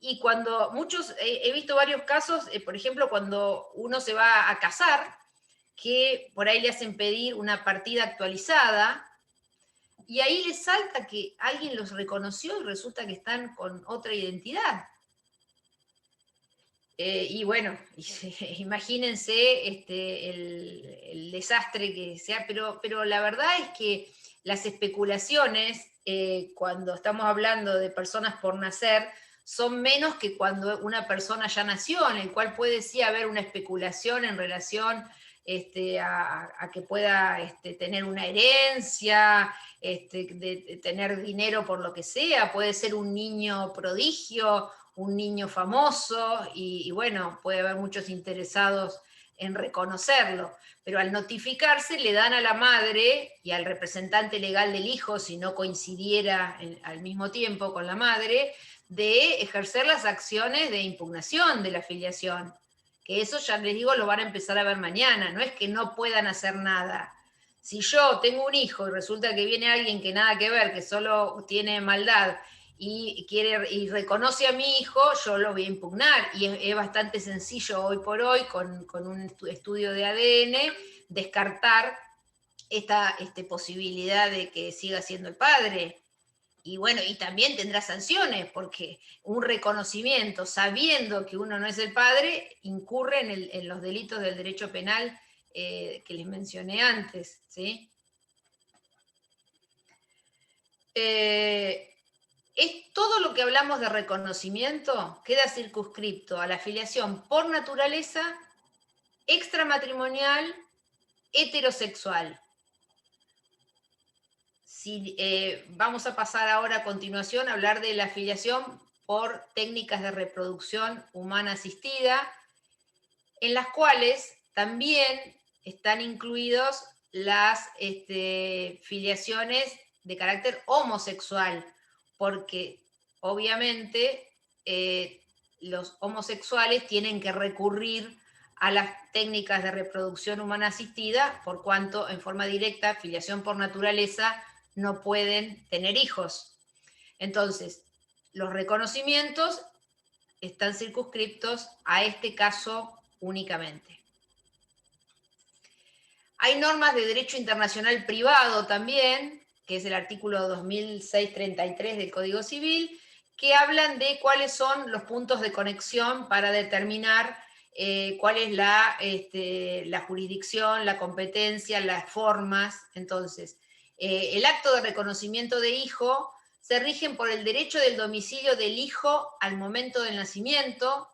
Y cuando he visto varios casos, por ejemplo, cuando uno se va a casar, que por ahí le hacen pedir una partida actualizada, y ahí les salta que alguien los reconoció y resulta que están con otra identidad. Y bueno, imagínense el desastre que sea, pero la verdad es que las especulaciones, cuando estamos hablando de personas por nacer, son menos que cuando una persona ya nació, en el cual puede sí haber una especulación en relación a que pueda tener una herencia, de tener dinero por lo que sea, puede ser un niño prodigio, un niño famoso, y bueno, puede haber muchos interesados en reconocerlo, pero al notificarse le dan a la madre y al representante legal del hijo, si no coincidiera al mismo tiempo con la madre, de ejercer las acciones de impugnación de la filiación, que eso ya les digo lo van a empezar a ver mañana, no es que no puedan hacer nada. Si yo tengo un hijo y resulta que viene alguien que nada que ver, que solo tiene maldad, y reconoce a mi hijo, yo lo voy a impugnar. Y es bastante sencillo hoy por hoy, con un estudio de ADN, descartar esta posibilidad de que siga siendo el padre. Y bueno, y también tendrá sanciones, porque un reconocimiento sabiendo que uno no es el padre incurre en los delitos del derecho penal que les mencioné antes, ¿sí? Todo lo que hablamos de reconocimiento queda circunscripto a la filiación por naturaleza, extramatrimonial, heterosexual. Vamos a pasar ahora a continuación a hablar de la filiación por técnicas de reproducción humana asistida, en las cuales también están incluidos las filiaciones de carácter homosexual, porque obviamente los homosexuales tienen que recurrir a las técnicas de reproducción humana asistida, por cuanto en forma directa, filiación por naturaleza, no pueden tener hijos. Entonces, los reconocimientos están circunscriptos a este caso únicamente. Hay normas de derecho internacional privado también, que es el artículo 2633 del Código Civil, que hablan de cuáles son los puntos de conexión para determinar cuál es la jurisdicción, la competencia, las formas. Entonces, el acto de reconocimiento de hijo se rigen por el derecho del domicilio del hijo al momento del nacimiento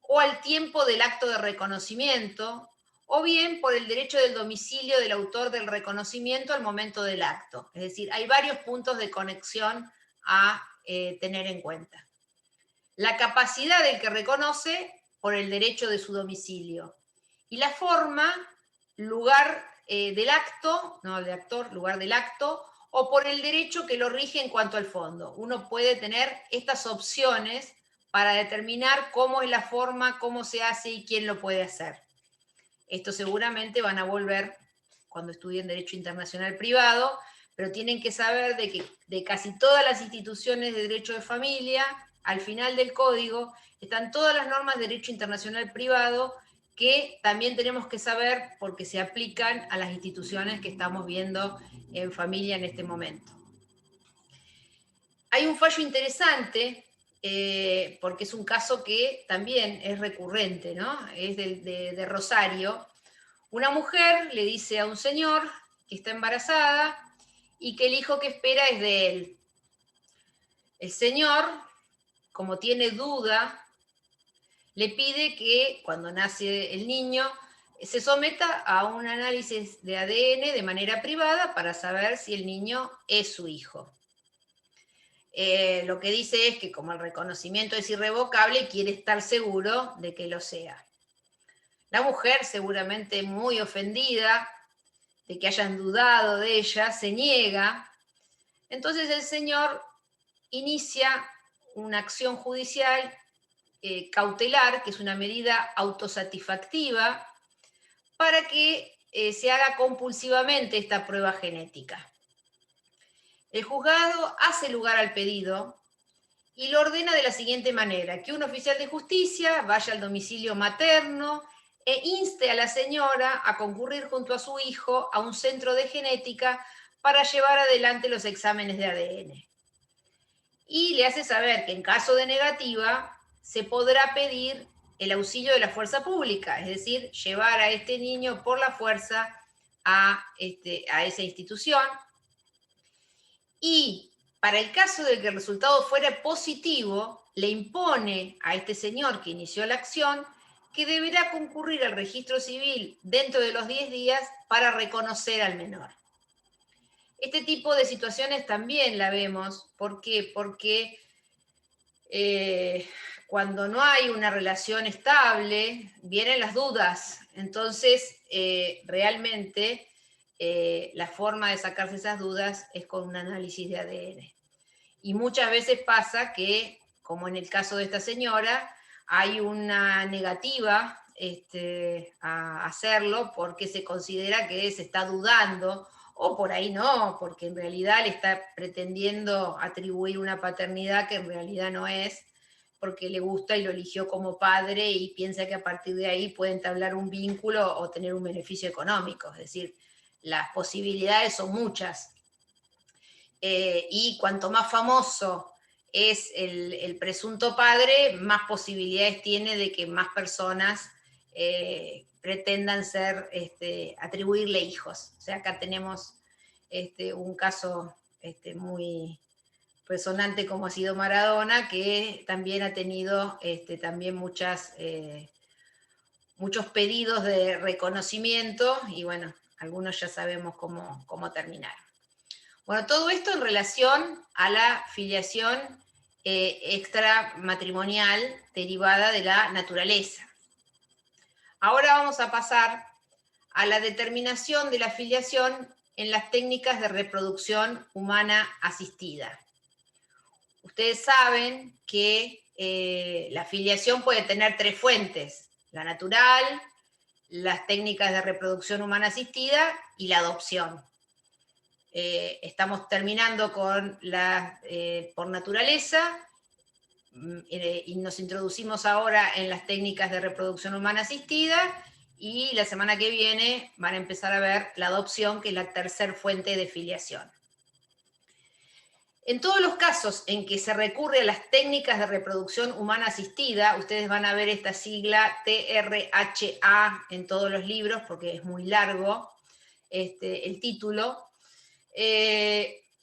o al tiempo del acto de reconocimiento, o bien por el derecho del domicilio del autor del reconocimiento al momento del acto. Es decir, hay varios puntos de conexión a tener en cuenta. La capacidad del que reconoce por el derecho de su domicilio. Y la forma, lugar del acto, no de actor, lugar del acto, o por el derecho que lo rige en cuanto al fondo. Uno puede tener estas opciones para determinar cómo es la forma, cómo se hace y quién lo puede hacer. Esto seguramente van a volver cuando estudien Derecho Internacional Privado, pero tienen que saber de que de casi todas las instituciones de derecho de familia, al final del código, están todas las normas de Derecho Internacional Privado que también tenemos que saber porque se aplican a las instituciones que estamos viendo en familia en este momento. Hay un fallo interesante, porque es un caso que también es recurrente, ¿no? Es de Rosario. Una mujer le dice a un señor que está embarazada y que el hijo que espera es de él. El señor, como tiene duda, le pide que cuando nace el niño se someta a un análisis de ADN de manera privada para saber si el niño es su hijo. Lo que dice es que como el reconocimiento es irrevocable, quiere estar seguro de que lo sea. La mujer, seguramente muy ofendida de que hayan dudado de ella, se niega. Entonces el señor inicia una acción judicial cautelar, que es una medida autosatisfactiva, para que se haga compulsivamente esta prueba genética. El juzgado hace lugar al pedido y lo ordena de la siguiente manera: que un oficial de justicia vaya al domicilio materno e inste a la señora a concurrir junto a su hijo a un centro de genética para llevar adelante los exámenes de ADN. Y le hace saber que en caso de negativa se podrá pedir el auxilio de la fuerza pública, es decir, llevar a este niño por la fuerza a esa institución. Y para el caso de que el resultado fuera positivo, le impone a este señor que inició la acción que deberá concurrir al registro civil dentro de los 10 días para reconocer al menor. Este tipo de situaciones también la vemos. ¿Por qué? Porque cuando no hay una relación estable, vienen las dudas. Entonces, realmente, la forma de sacarse esas dudas es con un análisis de ADN. Y muchas veces pasa que, como en el caso de esta señora, hay una negativa a hacerlo porque se considera que se está dudando, o por ahí no, porque en realidad le está pretendiendo atribuir una paternidad que en realidad no es, porque le gusta y lo eligió como padre y piensa que a partir de ahí puede entablar un vínculo o tener un beneficio económico. Es decir, las posibilidades son muchas. Y cuanto más famoso es el presunto padre, más posibilidades tiene de que más personas pretendan atribuirle hijos. O sea, acá tenemos un caso muy resonante como ha sido Maradona, que también ha tenido también muchos pedidos de reconocimiento, y bueno, algunos ya sabemos cómo terminar. Bueno, todo esto en relación a la filiación extramatrimonial derivada de la naturaleza. Ahora vamos a pasar a la determinación de la filiación en las técnicas de reproducción humana asistida. Ustedes saben que la filiación puede tener 3 fuentes: la natural, las técnicas de reproducción humana asistida y la adopción. Estamos terminando con la por naturaleza y nos introducimos ahora en las técnicas de reproducción humana asistida, y la semana que viene van a empezar a ver la adopción, que es la tercera fuente de filiación. En todos los casos en que se recurre a las técnicas de reproducción humana asistida, ustedes van a ver esta sigla TRHA en todos los libros porque es muy largo el título.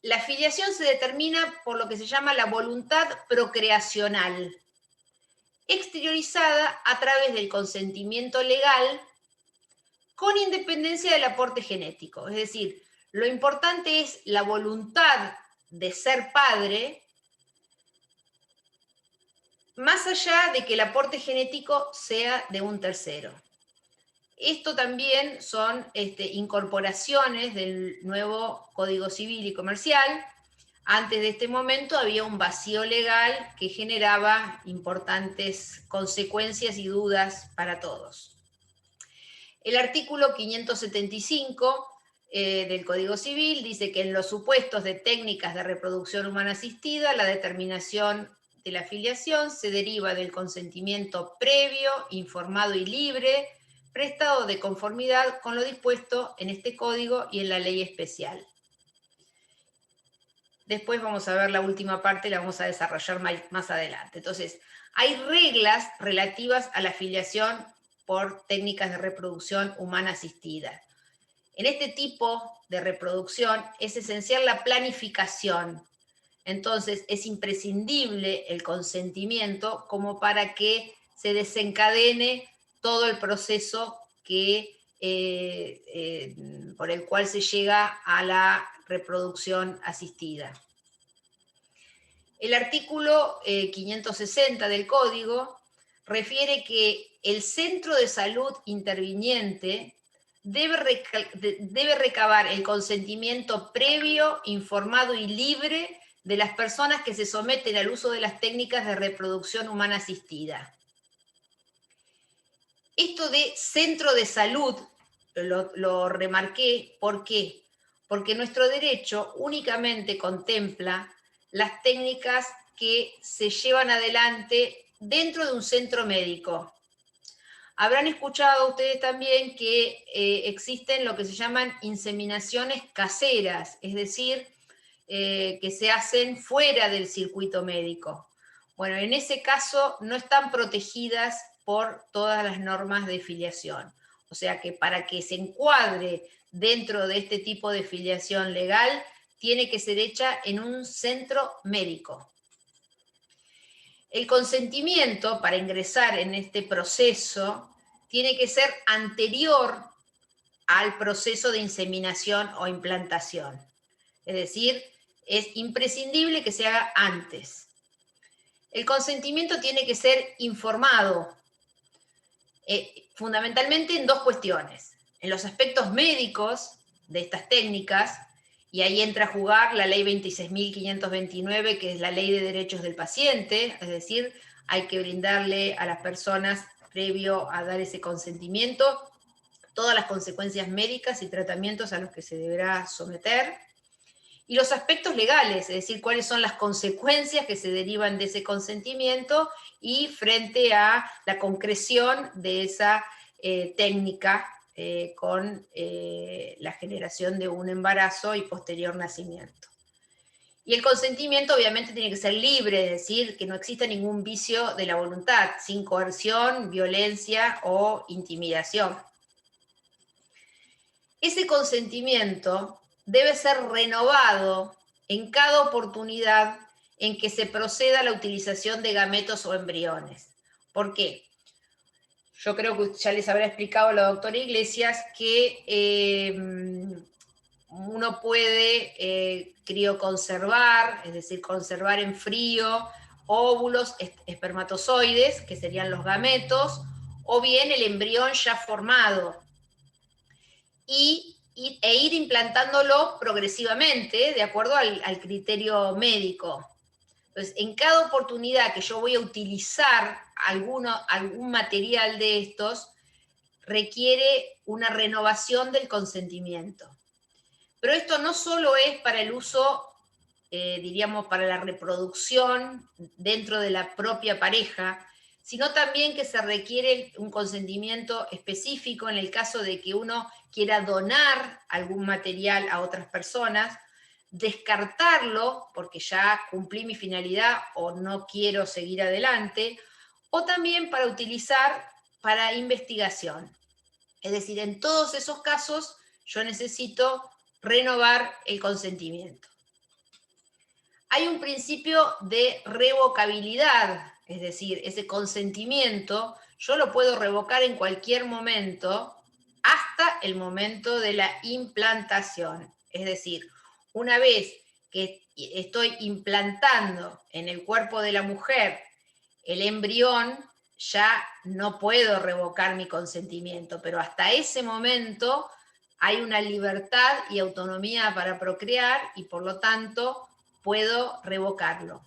La filiación se determina por lo que se llama la voluntad procreacional, exteriorizada a través del consentimiento legal con independencia del aporte genético. Es decir, lo importante es la voluntad de ser padre, más allá de que el aporte genético sea de un tercero. Esto también son incorporaciones del nuevo Código Civil y Comercial. Antes de este momento había un vacío legal que generaba importantes consecuencias y dudas para todos. El artículo 575 del Código Civil dice que en los supuestos de técnicas de reproducción humana asistida, la determinación de la filiación se deriva del consentimiento previo, informado y libre, prestado de conformidad con lo dispuesto en este código y en la ley especial. Después vamos a ver la última parte, la vamos a desarrollar más adelante. Entonces, hay reglas relativas a la filiación por técnicas de reproducción humana asistida. En este tipo de reproducción es esencial la planificación. Entonces, es imprescindible el consentimiento como para que se desencadene todo el proceso por el cual se llega a la reproducción asistida. El artículo 560 del Código refiere que el centro de salud interviniente debe recabar el consentimiento previo, informado y libre de las personas que se someten al uso de las técnicas de reproducción humana asistida. Esto de centro de salud lo remarqué, ¿por qué? Porque nuestro derecho únicamente contempla las técnicas que se llevan adelante dentro de un centro médico. Habrán escuchado ustedes también que existen lo que se llaman inseminaciones caseras, es decir, que se hacen fuera del circuito médico. Bueno, en ese caso no están protegidas por todas las normas de filiación. O sea que para que se encuadre dentro de este tipo de filiación legal, tiene que ser hecha en un centro médico. El consentimiento para ingresar en este proceso tiene que ser anterior al proceso de inseminación o implantación. Es decir, es imprescindible que se haga antes. El consentimiento tiene que ser informado, fundamentalmente en dos cuestiones. En los aspectos médicos de estas técnicas, y ahí entra a jugar la ley 26.529, que es la ley de derechos del paciente, es decir, hay que brindarle a las personas, previo a dar ese consentimiento, todas las consecuencias médicas y tratamientos a los que se deberá someter, y los aspectos legales, es decir, cuáles son las consecuencias que se derivan de ese consentimiento y frente a la concreción de esa técnica con la generación de un embarazo y posterior nacimiento. Y el consentimiento obviamente tiene que ser libre, es decir, que no exista ningún vicio de la voluntad, sin coerción, violencia o intimidación. Ese consentimiento debe ser renovado en cada oportunidad en que se proceda a la utilización de gametos o embriones. ¿Por qué? Yo creo que ya les habrá explicado la doctora Iglesias que uno puede crioconservar, es decir, conservar en frío óvulos, espermatozoides, que serían los gametos, o bien el embrión ya formado, e ir implantándolo progresivamente de acuerdo al criterio médico. Entonces, en cada oportunidad que yo voy a utilizar algún material de estos, requiere una renovación del consentimiento. Pero esto no solo es para el uso, diríamos, para la reproducción dentro de la propia pareja, sino también que se requiere un consentimiento específico en el caso de que uno quiera donar algún material a otras personas, descartarlo porque ya cumplí mi finalidad o no quiero seguir adelante, o también para utilizar para investigación. Es decir, en todos esos casos yo necesito renovar el consentimiento. Hay un principio de revocabilidad, es decir, ese consentimiento yo lo puedo revocar en cualquier momento hasta el momento de la implantación. Es decir, una vez que estoy implantando en el cuerpo de la mujer el embrión, ya no puedo revocar mi consentimiento, pero hasta ese momento hay una libertad y autonomía para procrear y por lo tanto puedo revocarlo.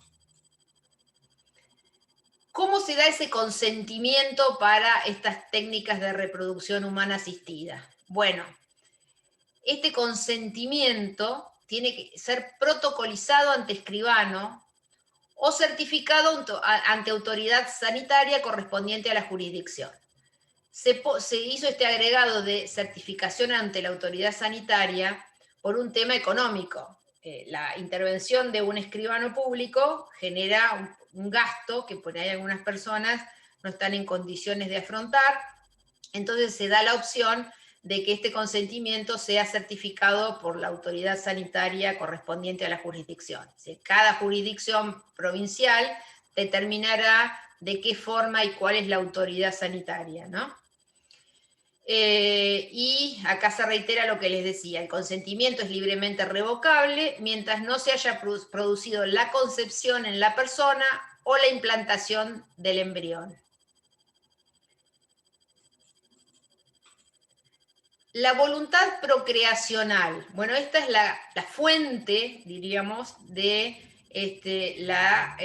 ¿Cómo se da ese consentimiento para estas técnicas de reproducción humana asistida? Bueno, este consentimiento tiene que ser protocolizado ante escribano o certificado ante autoridad sanitaria correspondiente a la jurisdicción. Se hizo este agregado de certificación ante la autoridad sanitaria por un tema económico. La intervención de un escribano público genera un gasto que por ahí algunas personas no están en condiciones de afrontar, entonces se da la opción de que este consentimiento sea certificado por la autoridad sanitaria correspondiente a la jurisdicción. Cada jurisdicción provincial determinará de qué forma y cuál es la autoridad sanitaria, ¿no? Y acá se reitera lo que les decía, el consentimiento es libremente revocable mientras no se haya producido la concepción en la persona o la implantación del embrión. La voluntad procreacional, bueno, esta es la fuente, diríamos, de la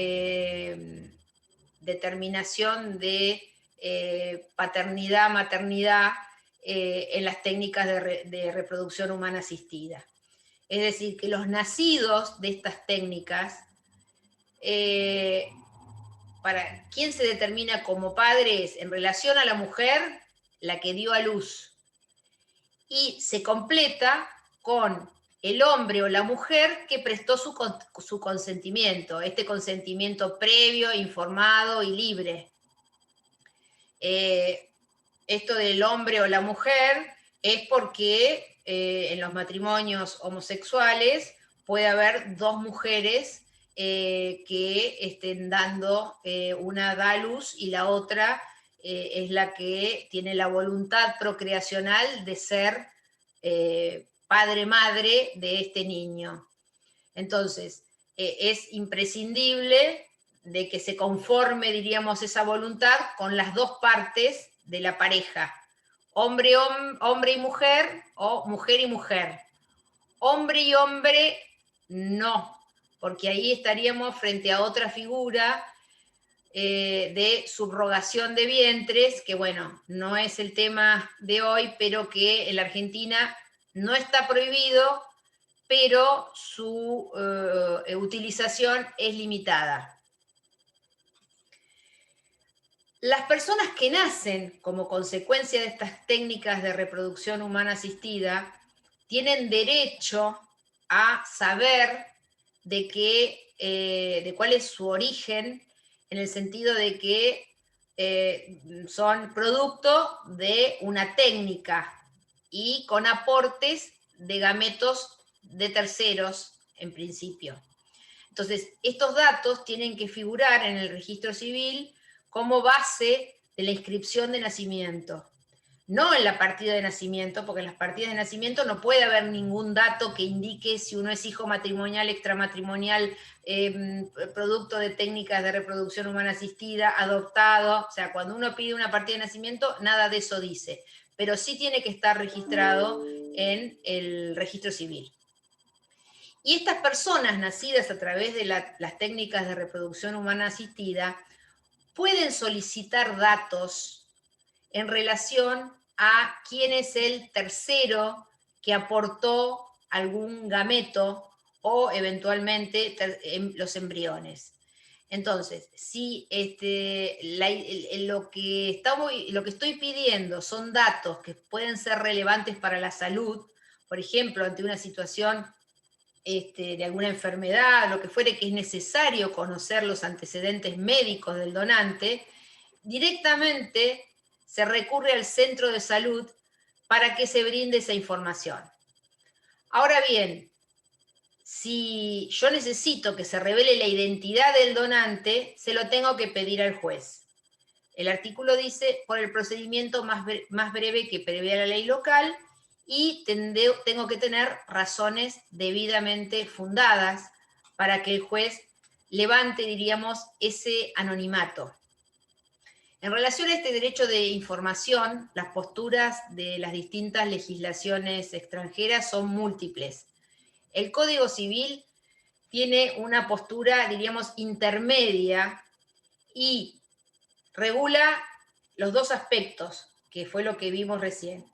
determinación de paternidad, maternidad en las técnicas de reproducción humana asistida. Es decir, que los nacidos de estas técnicas, para quién se determina como padres en relación a la mujer, la que dio a luz, y se completa con el hombre o la mujer que prestó su consentimiento, este consentimiento previo, informado y libre. Esto del hombre o la mujer es porque en los matrimonios homosexuales puede haber dos mujeres que estén dando, una da luz y la otra es la que tiene la voluntad procreacional de ser padre-madre de este niño. Entonces, es imprescindible de que se conforme, diríamos, esa voluntad con las dos partes de la pareja, hombre y mujer o mujer y mujer. Hombre y hombre, no, porque ahí estaríamos frente a otra figura de subrogación de vientres, que bueno, no es el tema de hoy, pero que en la Argentina no está prohibido, pero su utilización es limitada. Las personas que nacen como consecuencia de estas técnicas de reproducción humana asistida tienen derecho a saber de cuál es su origen, en el sentido de que son producto de una técnica y con aportes de gametos de terceros, en principio. Entonces, estos datos tienen que figurar en el registro civil como base de la inscripción de nacimiento. No en la partida de nacimiento, porque en las partidas de nacimiento no puede haber ningún dato que indique si uno es hijo matrimonial, extramatrimonial, producto de técnicas de reproducción humana asistida, adoptado. O sea, cuando uno pide una partida de nacimiento, nada de eso dice. Pero sí tiene que estar registrado en el registro civil. Y estas personas nacidas a través de las técnicas de reproducción humana asistida pueden solicitar datos en relación a quién es el tercero que aportó algún gameto o eventualmente los embriones. Entonces, si lo que estoy pidiendo son datos que pueden ser relevantes para la salud, por ejemplo, ante una situación de alguna enfermedad, lo que fuere, que es necesario conocer los antecedentes médicos del donante, directamente se recurre al centro de salud para que se brinde esa información. Ahora bien, si yo necesito que se revele la identidad del donante, se lo tengo que pedir al juez. El artículo dice, por el procedimiento más breve que prevé la ley local, y tengo que tener razones debidamente fundadas para que el juez levante, diríamos, ese anonimato. En relación a este derecho de información, las posturas de las distintas legislaciones extranjeras son múltiples. El Código Civil tiene una postura, diríamos, intermedia y regula los dos aspectos, que fue lo que vimos recién.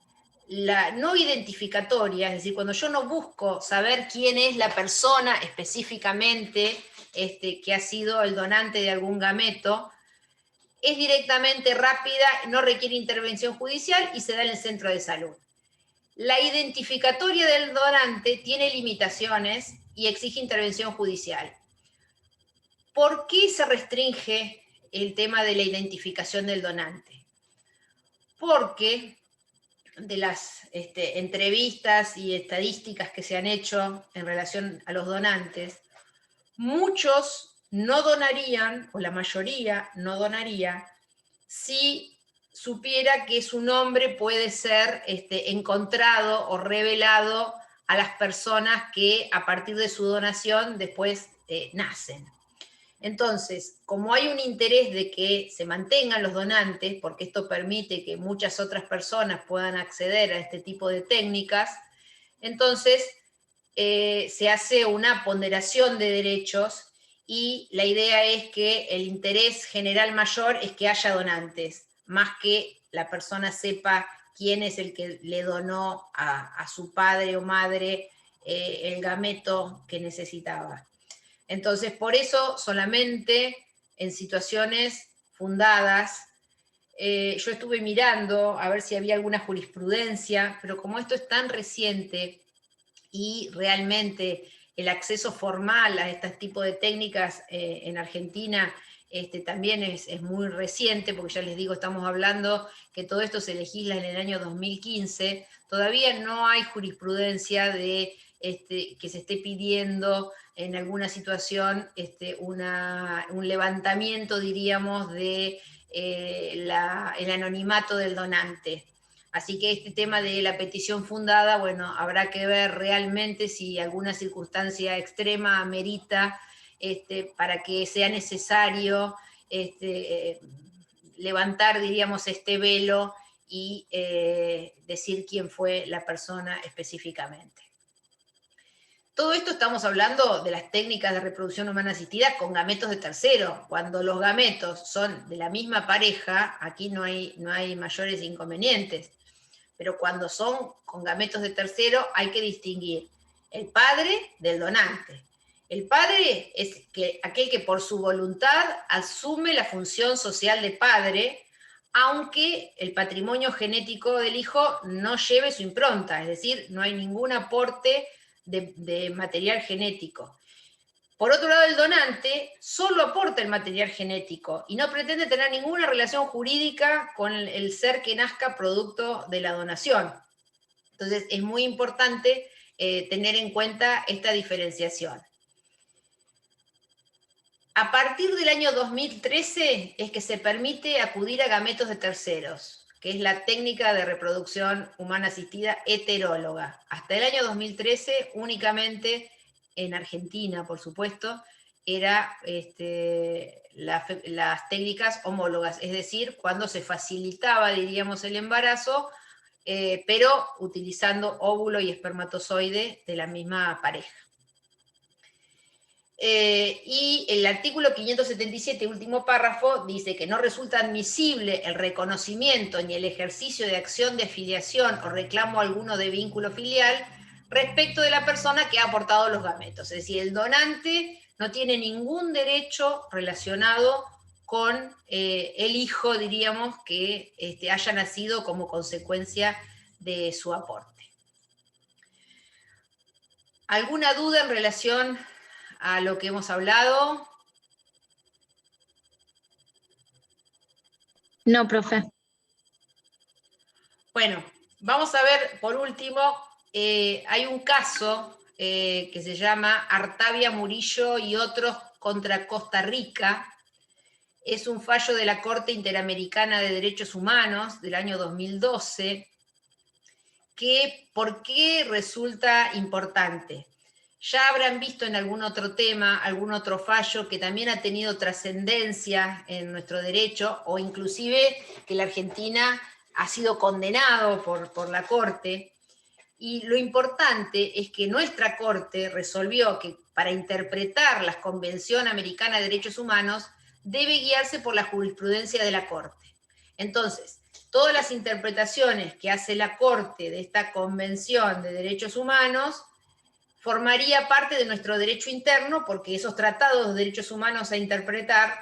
La no identificatoria, es decir, cuando yo no busco saber quién es la persona específicamente que ha sido el donante de algún gameto, es directamente rápida, no requiere intervención judicial y se da en el centro de salud. La identificatoria del donante tiene limitaciones y exige intervención judicial. ¿Por qué se restringe el tema de la identificación del donante? Porque de las entrevistas y estadísticas que se han hecho en relación a los donantes, muchos no donarían, o la mayoría no donaría, si supiera que su nombre puede ser encontrado o revelado a las personas que a partir de su donación después nacen. Entonces, como hay un interés de que se mantengan los donantes, porque esto permite que muchas otras personas puedan acceder a este tipo de técnicas, entonces se hace una ponderación de derechos y la idea es que el interés general mayor es que haya donantes, más que la persona sepa quién es el que le donó a su padre o madre el gameto que necesitaba. Entonces, por eso solamente en situaciones fundadas, yo estuve mirando a ver si había alguna jurisprudencia, pero como esto es tan reciente y realmente el acceso formal a este tipo de técnicas en Argentina también es muy reciente, porque ya les digo, estamos hablando que todo esto se legisla en el año 2015, todavía no hay jurisprudencia de que se esté pidiendo en alguna situación un levantamiento, diríamos, de el anonimato del donante. Así que este tema de la petición fundada, bueno, habrá que ver realmente si alguna circunstancia extrema amerita para que sea necesario levantar, diríamos, este velo y decir quién fue la persona específicamente. Todo esto estamos hablando de las técnicas de reproducción humana asistida con gametos de tercero. Cuando los gametos son de la misma pareja, aquí no hay mayores inconvenientes. Pero cuando son con gametos de tercero, hay que distinguir el padre del donante. El padre es aquel que por su voluntad asume la función social de padre, aunque el patrimonio genético del hijo no lleve su impronta, es decir, no hay ningún aporte de material genético. Por otro lado, el donante solo aporta el material genético y no pretende tener ninguna relación jurídica con el ser que nazca producto de la donación. Entonces, es muy importante tener en cuenta esta diferenciación. A partir del año 2013 es que se permite acudir a gametos de terceros, que es la técnica de reproducción humana asistida heteróloga. Hasta el año 2013 únicamente en Argentina, por supuesto, era las técnicas homólogas, es decir, cuando se facilitaba, diríamos, el embarazo, pero utilizando óvulo y espermatozoide de la misma pareja. Y el artículo 577, último párrafo, dice que no resulta admisible el reconocimiento ni el ejercicio de acción de afiliación o reclamo alguno de vínculo filial respecto de la persona que ha aportado los gametos. Es decir, el donante no tiene ningún derecho relacionado con el hijo, diríamos, que haya nacido como consecuencia de su aporte. ¿Alguna duda en relación a lo que hemos hablado? No, profe. Bueno, vamos a ver, por último, hay un caso que se llama Artavia Murillo y otros contra Costa Rica. Es un fallo de la Corte Interamericana de Derechos Humanos del año 2012, ¿por qué resulta importante? Ya habrán visto en algún otro tema, algún otro fallo que también ha tenido trascendencia en nuestro derecho, o inclusive que la Argentina ha sido condenado por la Corte. Y lo importante es que nuestra Corte resolvió que para interpretar la Convención Americana de Derechos Humanos debe guiarse por la jurisprudencia de la Corte. Entonces, todas las interpretaciones que hace la Corte de esta Convención de Derechos Humanos formaría parte de nuestro derecho interno, porque esos tratados de derechos humanos a interpretar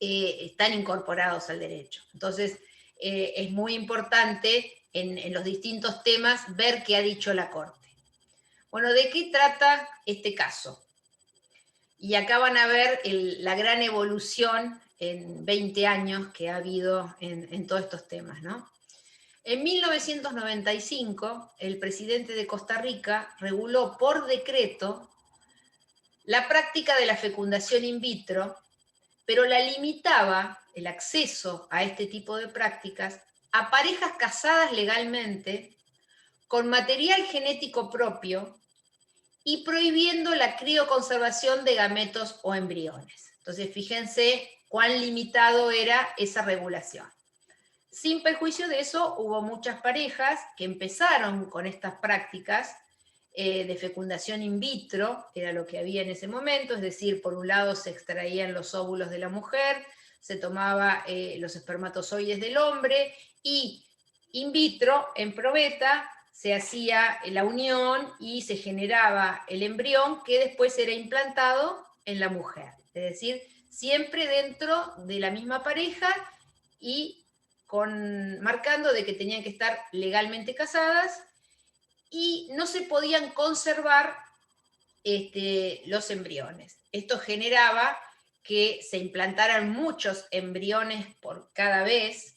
están incorporados al derecho. Entonces, es muy importante en los distintos temas ver qué ha dicho la Corte. Bueno, ¿de qué trata este caso? Y acá van a ver la gran evolución en 20 años que ha habido en todos estos temas, ¿no? En 1995, el presidente de Costa Rica reguló por decreto la práctica de la fecundación in vitro, pero la limitaba el acceso a este tipo de prácticas a parejas casadas legalmente, con material genético propio y prohibiendo la crioconservación de gametos o embriones. Entonces, fíjense cuán limitado era esa regulación. Sin perjuicio de eso, hubo muchas parejas que empezaron con estas prácticas de fecundación in vitro, era lo que había en ese momento, es decir, por un lado se extraían los óvulos de la mujer, se tomaba los espermatozoides del hombre y in vitro, en probeta, se hacía la unión y se generaba el embrión que después era implantado en la mujer. Es decir, siempre dentro de la misma pareja y marcando de que tenían que estar legalmente casadas y no se podían conservar los embriones. Esto generaba que se implantaran muchos embriones por cada vez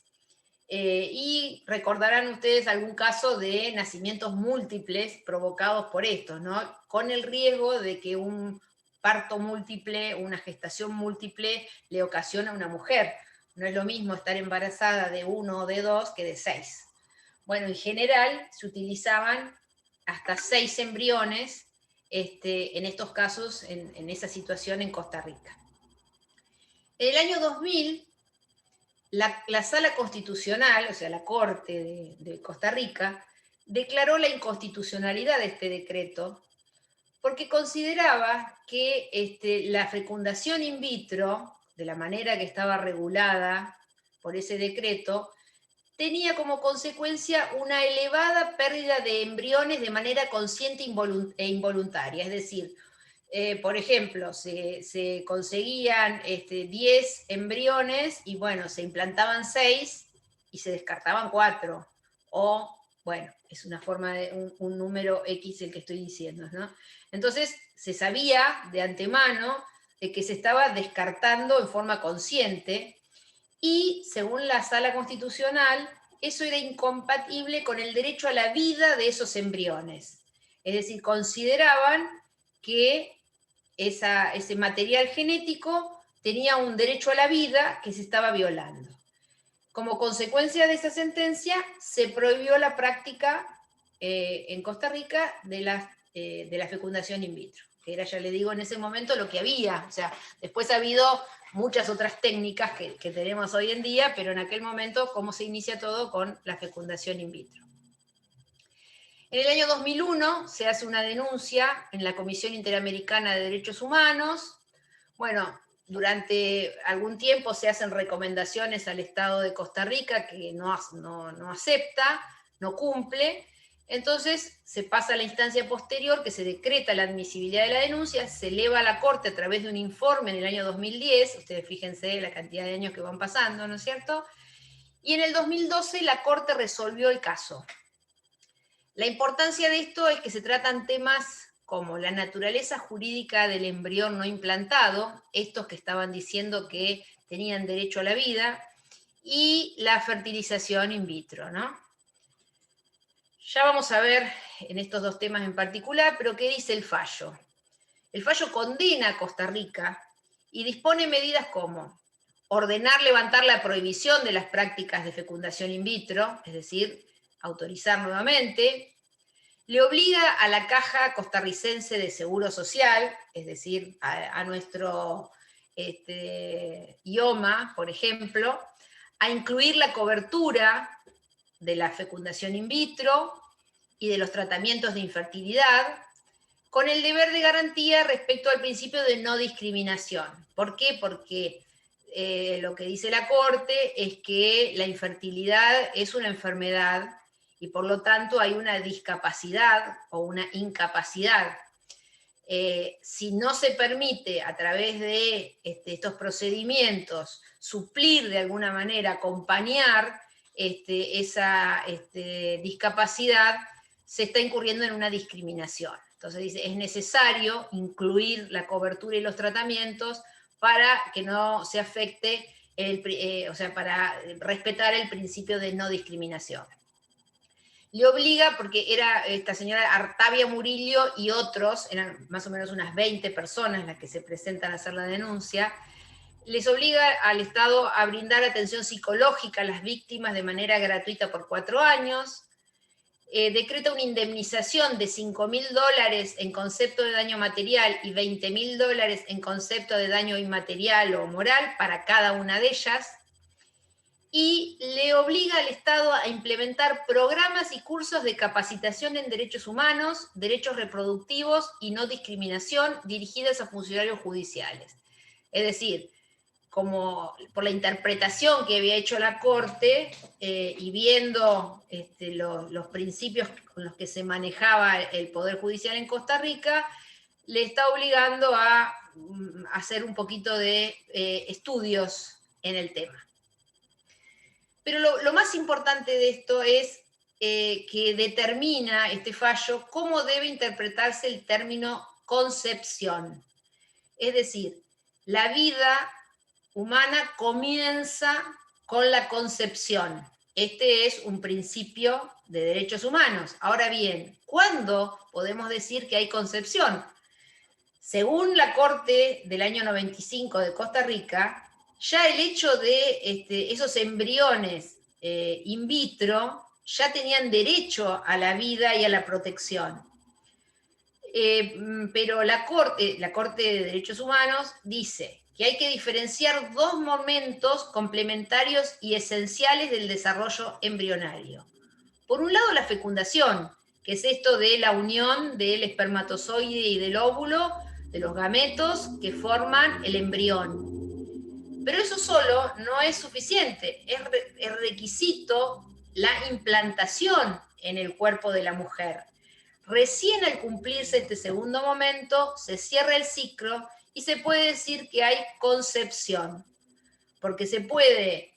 Y recordarán ustedes algún caso de nacimientos múltiples provocados por estos, ¿no? Con el riesgo de que un parto múltiple, una gestación múltiple, le ocasiona a una mujer. No es lo mismo estar embarazada de 1 o de 2 que de 6. Bueno, en general se utilizaban hasta 6 embriones en estos casos, en esa situación en Costa Rica. En el año 2000, la Sala Constitucional, o sea, la Corte de Costa Rica, declaró la inconstitucionalidad de este decreto porque consideraba que la fecundación in vitro, de la manera que estaba regulada por ese decreto, tenía como consecuencia una elevada pérdida de embriones de manera consciente e involuntaria. Es decir, por ejemplo, se conseguían 10 embriones y bueno, se implantaban 6 y se descartaban 4. O, bueno, es una forma de un número X el que estoy diciendo, ¿no? Entonces, se sabía de antemano de que se estaba descartando en forma consciente y, según la Sala Constitucional, eso era incompatible con el derecho a la vida de esos embriones. Es decir, consideraban que ese material genético tenía un derecho a la vida que se estaba violando. Como consecuencia de esa sentencia, se prohibió la práctica en Costa Rica de la fecundación in vitro, que era, ya le digo, en ese momento lo que había. O sea, después ha habido muchas otras técnicas que tenemos hoy en día, pero en aquel momento, ¿cómo se inicia todo? Con la fecundación in vitro. En el año 2001 se hace una denuncia en la Comisión Interamericana de Derechos Humanos. Bueno, durante algún tiempo se hacen recomendaciones al Estado de Costa Rica que no acepta, no cumple. Entonces se pasa a la instancia posterior, que se decreta la admisibilidad de la denuncia, se eleva a la Corte a través de un informe en el año 2010, ustedes fíjense la cantidad de años que van pasando, ¿no es cierto? Y en el 2012 la Corte resolvió el caso. La importancia de esto es que se tratan temas como la naturaleza jurídica del embrión no implantado, estos que estaban diciendo que tenían derecho a la vida, y la fertilización in vitro, ¿no? Ya vamos a ver en estos dos temas en particular, pero ¿qué dice el fallo? El fallo condena a Costa Rica y dispone medidas como ordenar levantar la prohibición de las prácticas de fecundación in vitro, es decir, autorizar nuevamente. Le obliga a la Caja Costarricense de Seguro Social, es decir, a nuestro IOMA, por ejemplo, a incluir la cobertura de la fecundación in vitro y de los tratamientos de infertilidad, con el deber de garantía respecto al principio de no discriminación. ¿Por qué? Porque lo que dice la Corte es que la infertilidad es una enfermedad y por lo tanto hay una discapacidad o una incapacidad. Si no se permite a través de estos procedimientos suplir de alguna manera, acompañar esa discapacidad, se está incurriendo en una discriminación. Entonces dice, es necesario incluir la cobertura y los tratamientos para que no se afecte, o sea, para respetar el principio de no discriminación. Le obliga, porque era esta señora Artavia Murillo y otros, eran más o menos unas 20 personas las que se presentan a hacer la denuncia, les obliga al Estado a brindar atención psicológica a las víctimas de manera gratuita por 4 años, decreta una indemnización de $5.000 en concepto de daño material y $20.000 en concepto de daño inmaterial o moral para cada una de ellas, y le obliga al Estado a implementar programas y cursos de capacitación en derechos humanos, derechos reproductivos y no discriminación dirigidos a funcionarios judiciales. Es decir, como por la interpretación que había hecho la Corte y viendo los principios con los que se manejaba el Poder Judicial en Costa Rica, le está obligando a hacer un poquito de estudios en el tema. Pero lo más importante de esto es que determina este fallo cómo debe interpretarse el término concepción. Es decir, la vida humana comienza con la concepción. Este es un principio de derechos humanos. Ahora bien, ¿cuándo podemos decir que hay concepción? Según la Corte del año 95 de Costa Rica, ya el hecho de esos embriones in vitro ya tenían derecho a la vida y a la protección. Pero la Corte de Derechos Humanos dice que hay que diferenciar dos momentos complementarios y esenciales del desarrollo embrionario. Por un lado, la fecundación, que es esto de la unión del espermatozoide y del óvulo, de los gametos que forman el embrión. Pero eso solo no es suficiente, es requisito la implantación en el cuerpo de la mujer. Recién al cumplirse este segundo momento, se cierra el ciclo y se puede decir que hay concepción, porque se puede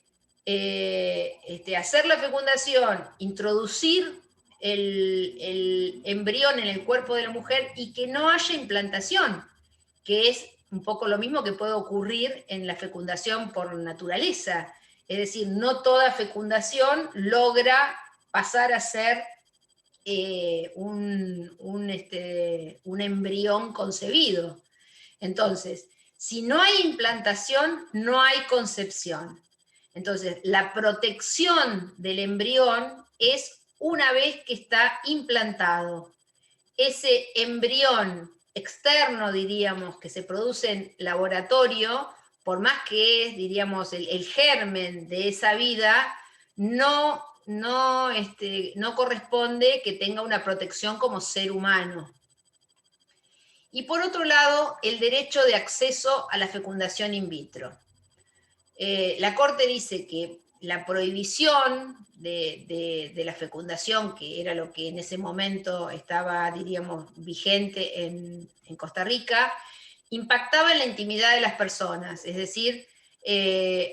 hacer la fecundación, introducir el embrión en el cuerpo de la mujer y que no haya implantación, que es un poco lo mismo que puede ocurrir en la fecundación por naturaleza. Es decir, no toda fecundación logra pasar a ser un embrión concebido. Entonces, si no hay implantación, no hay concepción. Entonces, la protección del embrión es una vez que está implantado. Ese embrión externo, diríamos, que se produce en laboratorio, por más que es, diríamos, el germen de esa vida, no corresponde que tenga una protección como ser humano. Y por otro lado, el derecho de acceso a la fecundación in vitro. La Corte dice que la prohibición de la fecundación, que era lo que en ese momento estaba, diríamos, vigente en Costa Rica, impactaba en la intimidad de las personas, es decir,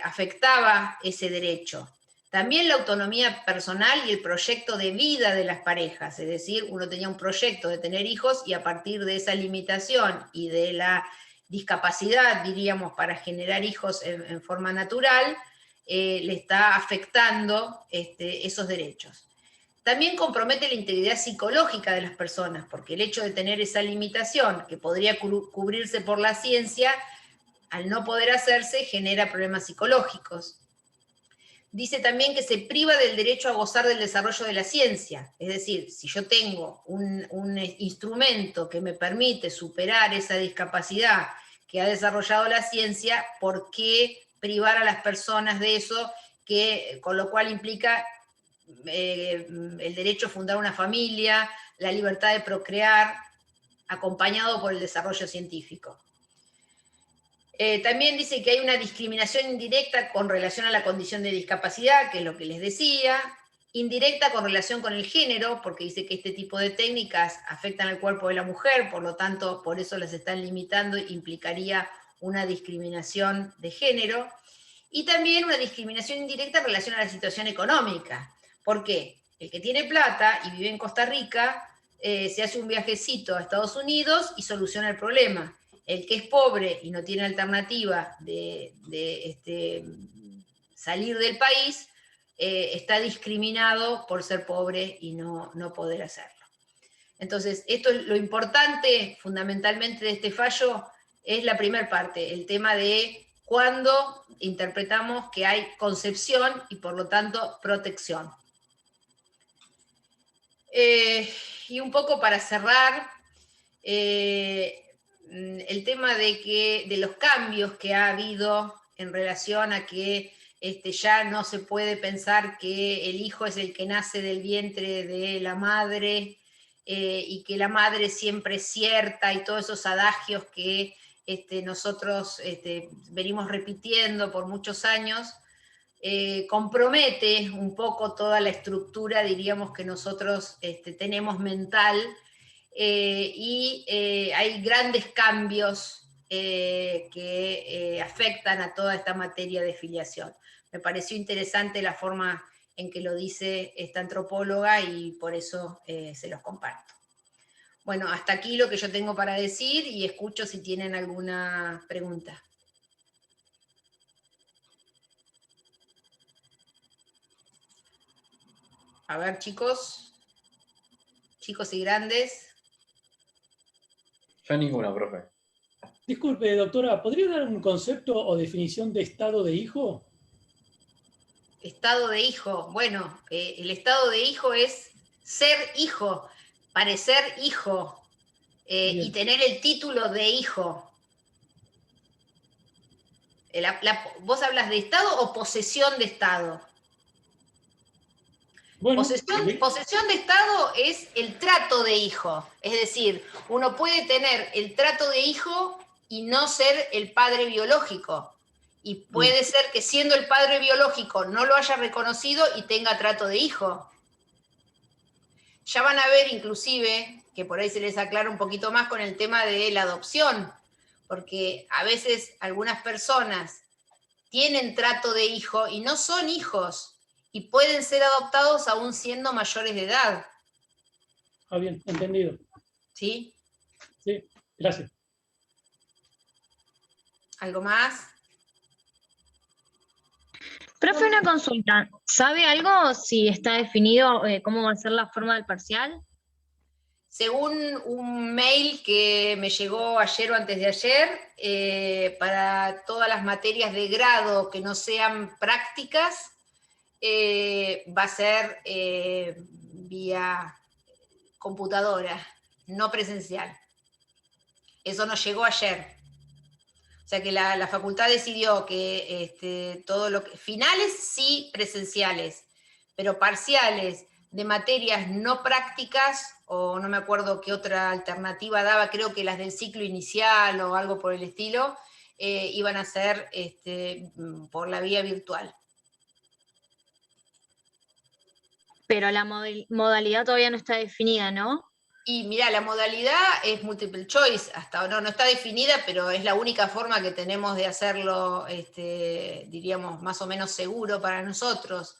afectaba ese derecho. También la autonomía personal y el proyecto de vida de las parejas, es decir, uno tenía un proyecto de tener hijos y a partir de esa limitación y de la discapacidad, diríamos, para generar hijos en forma natural, le está afectando esos derechos. También compromete la integridad psicológica de las personas, porque el hecho de tener esa limitación que podría cubrirse por la ciencia, al no poder hacerse, genera problemas psicológicos. Dice también que se priva del derecho a gozar del desarrollo de la ciencia. Es decir, si yo tengo un instrumento que me permite superar esa discapacidad que ha desarrollado la ciencia, ¿por qué privar a las personas de eso? Con lo cual implica el derecho a fundar una familia, la libertad de procrear, acompañado por el desarrollo científico. También dice que hay una discriminación indirecta con relación a la condición de discapacidad, que es lo que les decía, indirecta con relación con el género, porque dice que este tipo de técnicas afectan al cuerpo de la mujer, por lo tanto, por eso las están limitando, implicaría una discriminación de género, y también una discriminación indirecta en relación a la situación económica. ¿Por qué? El que tiene plata y vive en Costa Rica, se hace un viajecito a Estados Unidos y soluciona el problema. El que es pobre y no tiene alternativa de salir del país, está discriminado por ser pobre y no poder hacerlo. Entonces, esto es lo importante fundamentalmente de este fallo, es la primera parte, el tema de cuándo interpretamos que hay concepción y por lo tanto protección. Y un poco para cerrar, el tema de los cambios que ha habido en relación a que ya no se puede pensar que el hijo es el que nace del vientre de la madre y que la madre siempre es cierta y todos esos adagios que nosotros venimos repitiendo por muchos años, compromete un poco toda la estructura, diríamos, que nosotros tenemos mental, y hay grandes cambios que afectan a toda esta materia de filiación. Me pareció interesante la forma en que lo dice esta antropóloga y por eso se los comparto. Bueno, hasta aquí lo que yo tengo para decir y escucho si tienen alguna pregunta. A ver, chicos y grandes. Yo ninguna, profe. Disculpe, doctora, ¿podría dar un concepto o definición de estado de hijo? Estado de hijo. Bueno, el estado de hijo es ser hijo, parecer hijo y tener el título de hijo. ¿Vos hablas de estado o posesión de estado? Bueno, posesión de estado es el trato de hijo. Es decir, uno puede tener el trato de hijo y no ser el padre biológico. Y puede ser que siendo el padre biológico no lo haya reconocido y tenga trato de hijo. Ya van a ver inclusive, que por ahí se les aclara un poquito más con el tema de la adopción, porque a veces algunas personas tienen trato de hijo y no son hijos y pueden ser adoptados aún siendo mayores de edad. Ah, bien, entendido. ¿Sí? Sí, gracias. ¿Algo más? Profe, una consulta. ¿Sabe algo si está definido cómo va a ser la forma del parcial? Según un mail que me llegó ayer o antes de ayer, para todas las materias de grado que no sean prácticas, va a ser vía computadora, no presencial. Eso nos llegó ayer. O sea que la facultad decidió que todo lo que, finales sí presenciales, pero parciales de materias no prácticas, o no me acuerdo qué otra alternativa daba, creo que las del ciclo inicial o algo por el estilo, iban a ser por la vía virtual. Pero la modalidad todavía no está definida, ¿no? Y mira, la modalidad es multiple choice, hasta ahora no está definida, pero es la única forma que tenemos de hacerlo, diríamos, más o menos seguro para nosotros.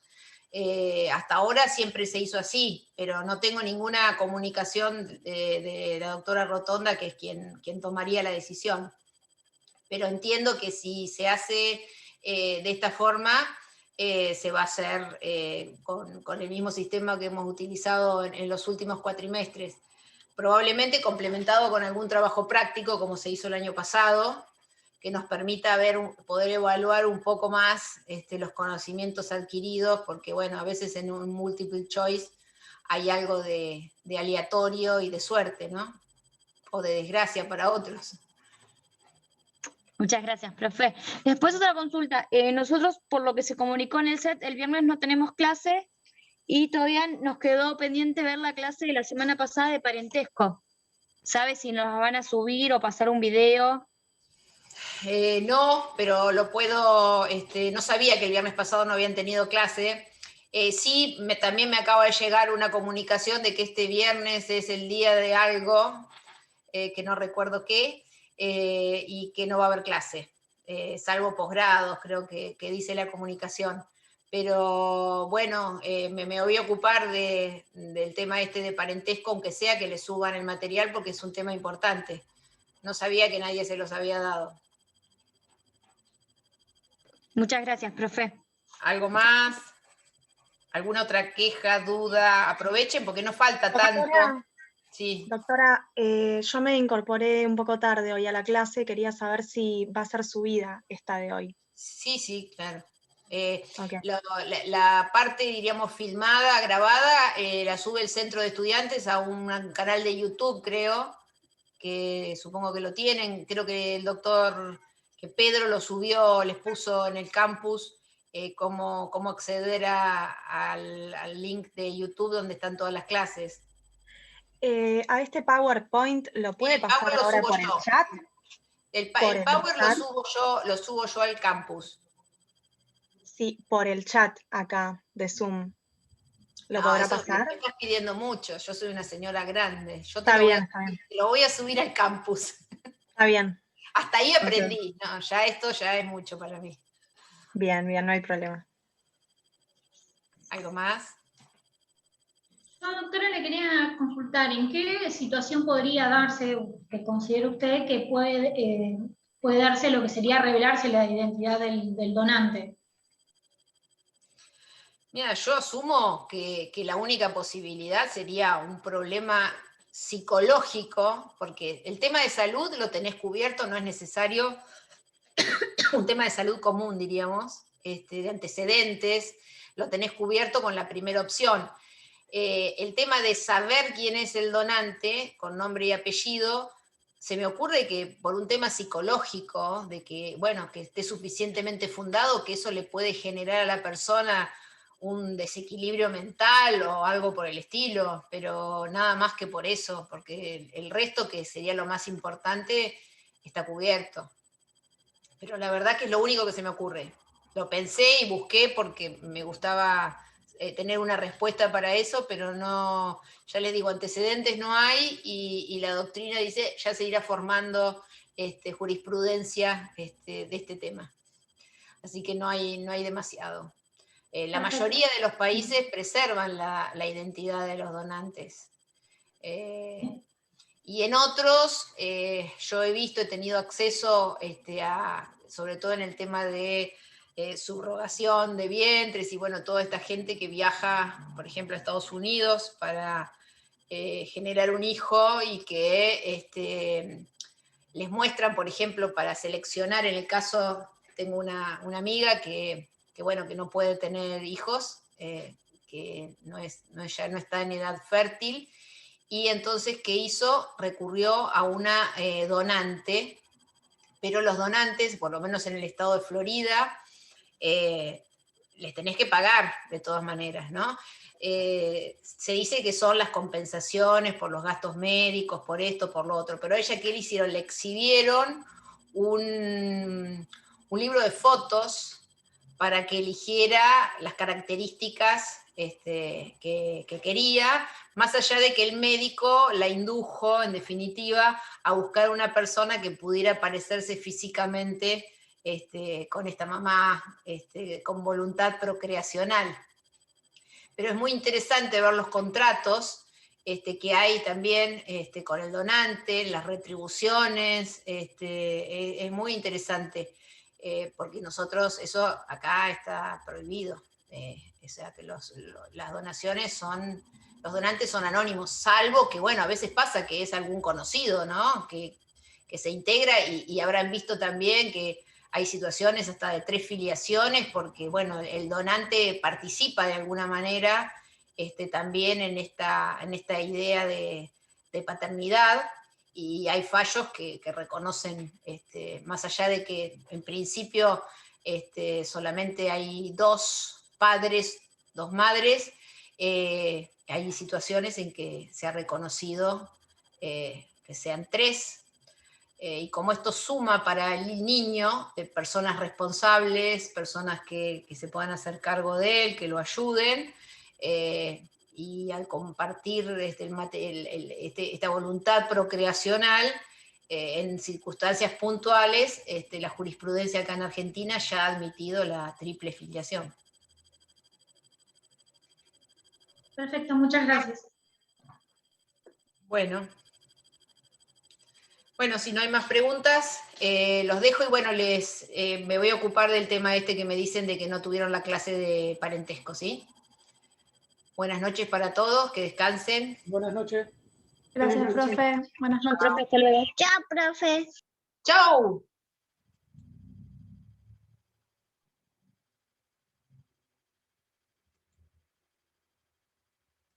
Hasta ahora siempre se hizo así, pero no tengo ninguna comunicación de la doctora Rotonda, que es quien tomaría la decisión. Pero entiendo que si se hace de esta forma, se va a hacer con el mismo sistema que hemos utilizado en los últimos cuatrimestres. Probablemente complementado con algún trabajo práctico, como se hizo el año pasado, que nos permita poder evaluar un poco más los conocimientos adquiridos, porque bueno, a veces en un multiple choice hay algo de aleatorio y de suerte, ¿no? O de desgracia para otros. Muchas gracias, profe. Después otra consulta. Nosotros, por lo que se comunicó en el set, el viernes no tenemos clase y todavía nos quedó pendiente ver la clase de la semana pasada de parentesco. ¿Sabe si nos van a subir o pasar un video? No, pero lo puedo, no sabía que el viernes pasado no habían tenido clase. Sí, también me acaba de llegar una comunicación de que este viernes es el día de algo, que no recuerdo qué, y que no va a haber clase, salvo posgrados, creo que dice la comunicación. Pero bueno, me voy a ocupar del tema de parentesco, aunque sea que le suban el material, porque es un tema importante. No sabía que nadie se los había dado. Muchas gracias, profe. ¿Algo más? ¿Alguna otra queja, duda? Aprovechen porque no falta tanto. Sí. Doctora, yo me incorporé un poco tarde hoy a la clase, quería saber si va a ser subida esta de hoy. Sí, claro. Okay. La parte, diríamos, filmada, grabada, la sube el centro de estudiantes a un canal de YouTube, creo, que supongo que lo tienen. Creo que el doctor, que Pedro lo subió, les puso en el campus cómo acceder al link de YouTube donde están todas las clases. A este PowerPoint lo puede pasar ahora por el chat. El Power lo subo yo al campus. Sí, por el chat acá de Zoom. ¿Lo podrá pasar? Me estás pidiendo mucho, yo soy una señora grande. Yo está bien. Te lo voy a subir al campus. Está bien. Hasta ahí aprendí. No, ya esto ya es mucho para mí. Bien, no hay problema. ¿Algo más? No, doctora, le quería consultar, ¿en qué situación podría darse, que considere usted que puede darse lo que sería revelarse la identidad del donante? Mira, yo asumo que la única posibilidad sería un problema psicológico, porque el tema de salud lo tenés cubierto, no es necesario un tema de salud común, diríamos, de antecedentes, lo tenés cubierto con la primera opción. El tema de saber quién es el donante, con nombre y apellido, se me ocurre que por un tema psicológico, de que, bueno, que esté suficientemente fundado, que eso le puede generar a la persona un desequilibrio mental o algo por el estilo, pero nada más que por eso, porque el resto, que sería lo más importante, está cubierto. Pero la verdad que es lo único que se me ocurre. Lo pensé y busqué porque me gustaba tener una respuesta para eso, pero no, ya les digo, antecedentes no hay y la doctrina dice, ya se irá formando jurisprudencia de este tema. Así que no hay demasiado. La mayoría de los países preservan la identidad de los donantes. Y en otros, yo he visto, he tenido acceso sobre todo en el tema de subrogación de vientres y bueno, toda esta gente que viaja, por ejemplo, a Estados Unidos para generar un hijo y que les muestran, por ejemplo, para seleccionar, en el caso, tengo una amiga que bueno, que no puede tener hijos, que ya no está en edad fértil, y entonces, ¿qué hizo? Recurrió a una donante, pero los donantes, por lo menos en el estado de Florida, les tenés que pagar de todas maneras, ¿no? Se dice que son las compensaciones por los gastos médicos, por esto, por lo otro, pero a ella, ¿qué le hicieron? Le exhibieron un libro de fotos para que eligiera las características que quería, más allá de que el médico la indujo, en definitiva, a buscar una persona que pudiera parecerse físicamente con esta mamá, con voluntad procreacional. Pero es muy interesante ver los contratos que hay también con el donante, las retribuciones, es muy interesante. Porque nosotros, eso acá está prohibido, o sea que las donaciones los donantes son anónimos, salvo que, bueno, a veces pasa que es algún conocido, ¿no? Que se integra y habrán visto también que hay situaciones hasta de 3 filiaciones, porque, bueno, el donante participa de alguna manera también en esta idea de paternidad. Y hay fallos que reconocen, más allá de que en principio solamente hay 2 padres, 2 madres, hay situaciones en que se ha reconocido que sean 3, y como esto suma para el niño, personas responsables, personas que se puedan hacer cargo de él, que lo ayuden, y al compartir esta voluntad procreacional en circunstancias puntuales, la jurisprudencia acá en Argentina ya ha admitido la triple filiación. Perfecto, muchas gracias. Bueno, si no hay más preguntas, los dejo y bueno, me voy a ocupar del tema que me dicen de que no tuvieron la clase de parentesco, ¿sí? Buenas noches para todos, que descansen. Buenas noches. Gracias, profe. Buenas noches. Profe, hasta luego. Chao, profe. ¡Chau!